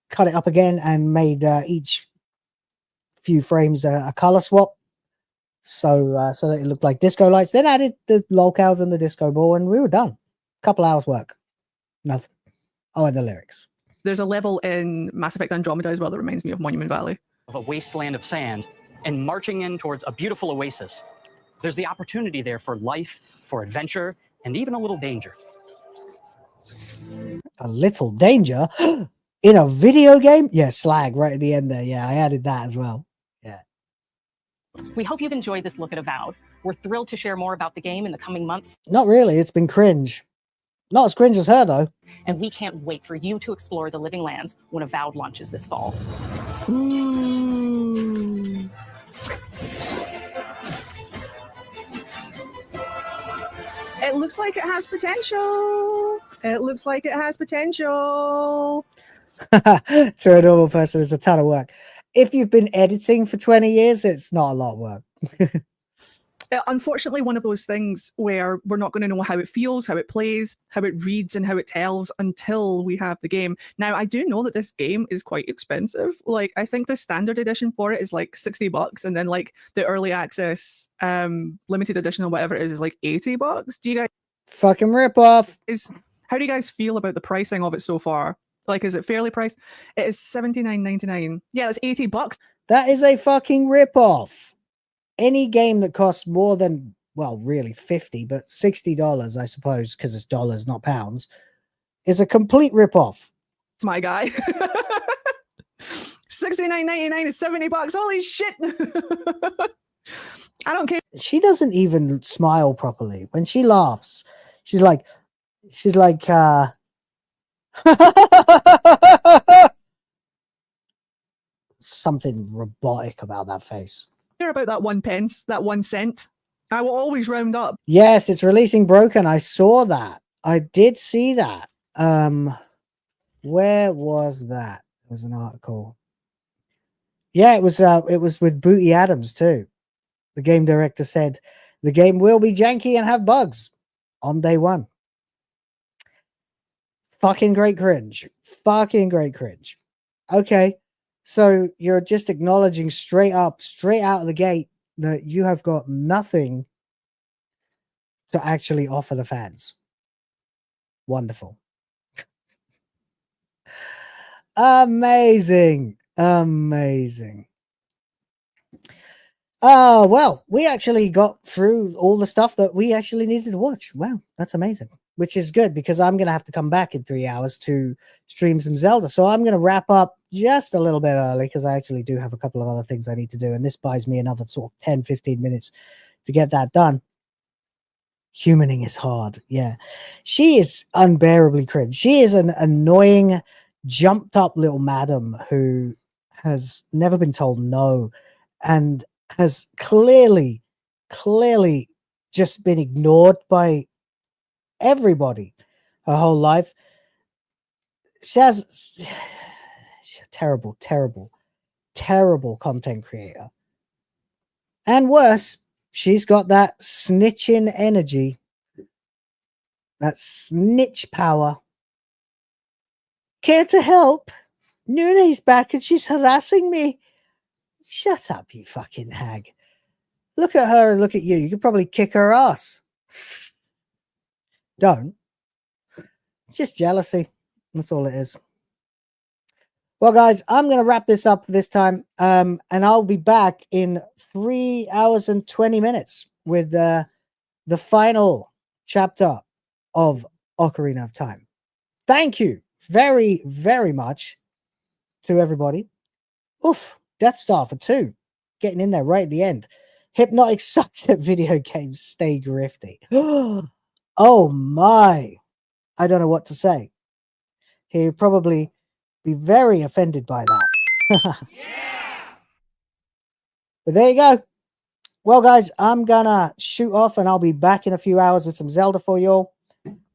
cut it up again, and made each few frames a color swap. So that it looked like disco lights. Then added the lolcows and the disco ball, and we were done. Couple hours work. Nothing. Oh, and the lyrics. There's a level in Mass Effect Andromeda as well that reminds me of Monument Valley. Of a wasteland of sand and marching in towards a beautiful oasis. There's the opportunity there for life, for adventure, and even a little danger. A little danger in a video game? Yeah, slag right at the end there. Yeah, I added that as well. Yeah. We hope you've enjoyed this look at Avowed. We're thrilled to share more about the game in the coming months. Not really. It's been cringe. Not as cringe as her, though. And we can't wait for you to explore the Living Lands when Avowed launches this fall. Ooh. It looks like it has potential. It looks like it has potential. To a normal person, it's a ton of work. If you've been editing for 20 years, it's not a lot of work. Unfortunately, one of those things where we're not going to know how it feels, how it plays, how it reads, and how it tells until we have the game. Now, I do know that this game is quite expensive. Like, I think the standard edition for it is like $60, and then like the early access limited edition or whatever it is like $80. Do you guys fucking rip off? How do you guys feel about the pricing of it so far? Like, is it fairly priced? It is $79.99. Yeah, that's $80. That is a fucking rip off. Any game that costs more than, well, really 50, but $60, I suppose, because it's dollars, not pounds, is a complete rip-off. It's my guy. $69.99 is $70. Holy shit. I don't care. She doesn't even smile properly. When she laughs, she's like, something robotic about that face. Care about that 1 pence, that 1 cent. I will always round up. Yes, it's releasing broken. I saw that. I did see that. Where was that? There was an article. Yeah, it was with Booty Adams too. The game director said the game will be janky and have bugs on day one. Fucking great cringe. Fucking great cringe. Okay. So you're just acknowledging straight up, straight out of the gate, that you have got nothing to actually offer the fans. Wonderful. Amazing. Amazing. Well, we actually got through all the stuff that we actually needed to watch. Wow, that's amazing. Which is good, because I'm going to have to come back in 3 hours to stream some Zelda. So I'm going to wrap up just a little bit early, because I actually do have a couple of other things I need to do. And this buys me another sort of 10, 15 minutes to get that done. Humaning is hard. Yeah. She is unbearably cringe. She is an annoying, jumped up little madam who has never been told no and has clearly just been ignored by everybody her whole life. She's a terrible content creator. And worse, she's got that snitching energy, that snitch power. Care to help? Nune's back and she's harassing me. Shut up, you fucking hag. Look at her and look at you. You could probably kick her ass. Don't. It's just jealousy. That's all it is. Well, guys, I'm going to wrap this up this time. And I'll be back in 3 hours and 20 minutes with the final chapter of Ocarina of Time. Thank you very, very much to everybody. Oof. Death Star for 2. Getting in there right at the end. Hypnotic sucks at video games. Stay grifty. Oh my. I don't know what to say. He'd probably be very offended by that. But there you go. Well, guys, I'm gonna shoot off and I'll be back in a few hours with some Zelda for you all.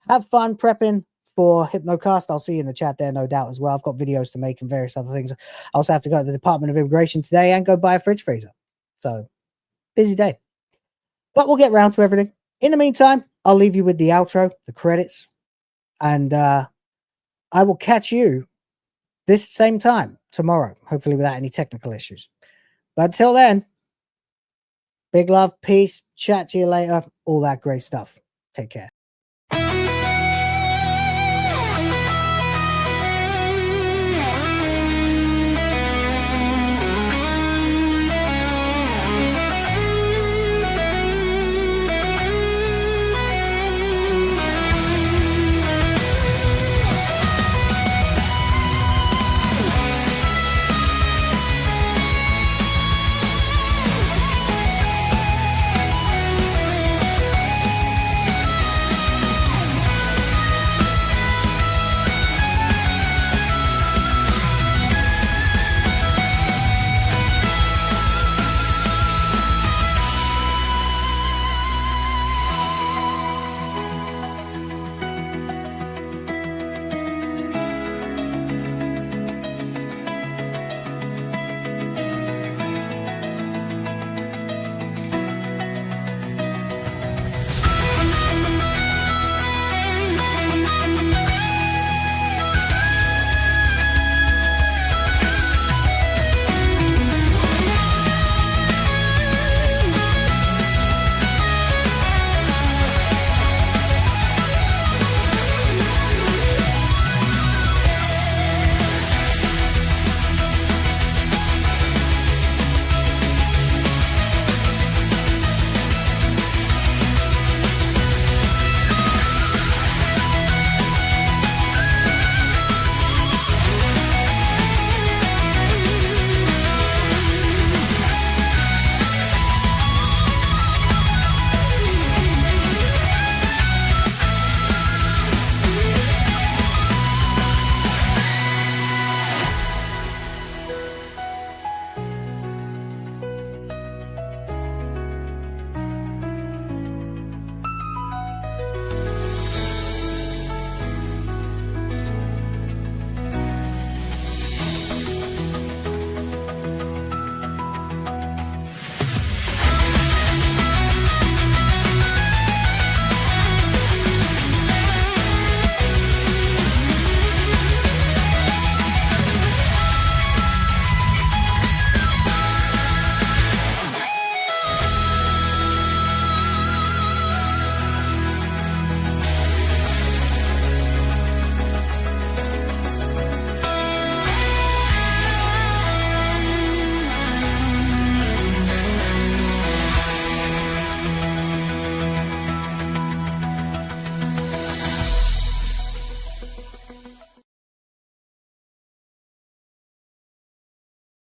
Have fun prepping for Hypnocast. I'll see you in the chat there, no doubt, as well. I've got videos to make and various other things. I also have to go to the Department of Immigration today and go buy a fridge freezer. So, busy day. But we'll get round to everything. In the meantime, I'll leave you with the outro, the credits, and I will catch you this same time tomorrow, hopefully without any technical issues. But until then, big love, peace, chat to you later, all that great stuff. Take care.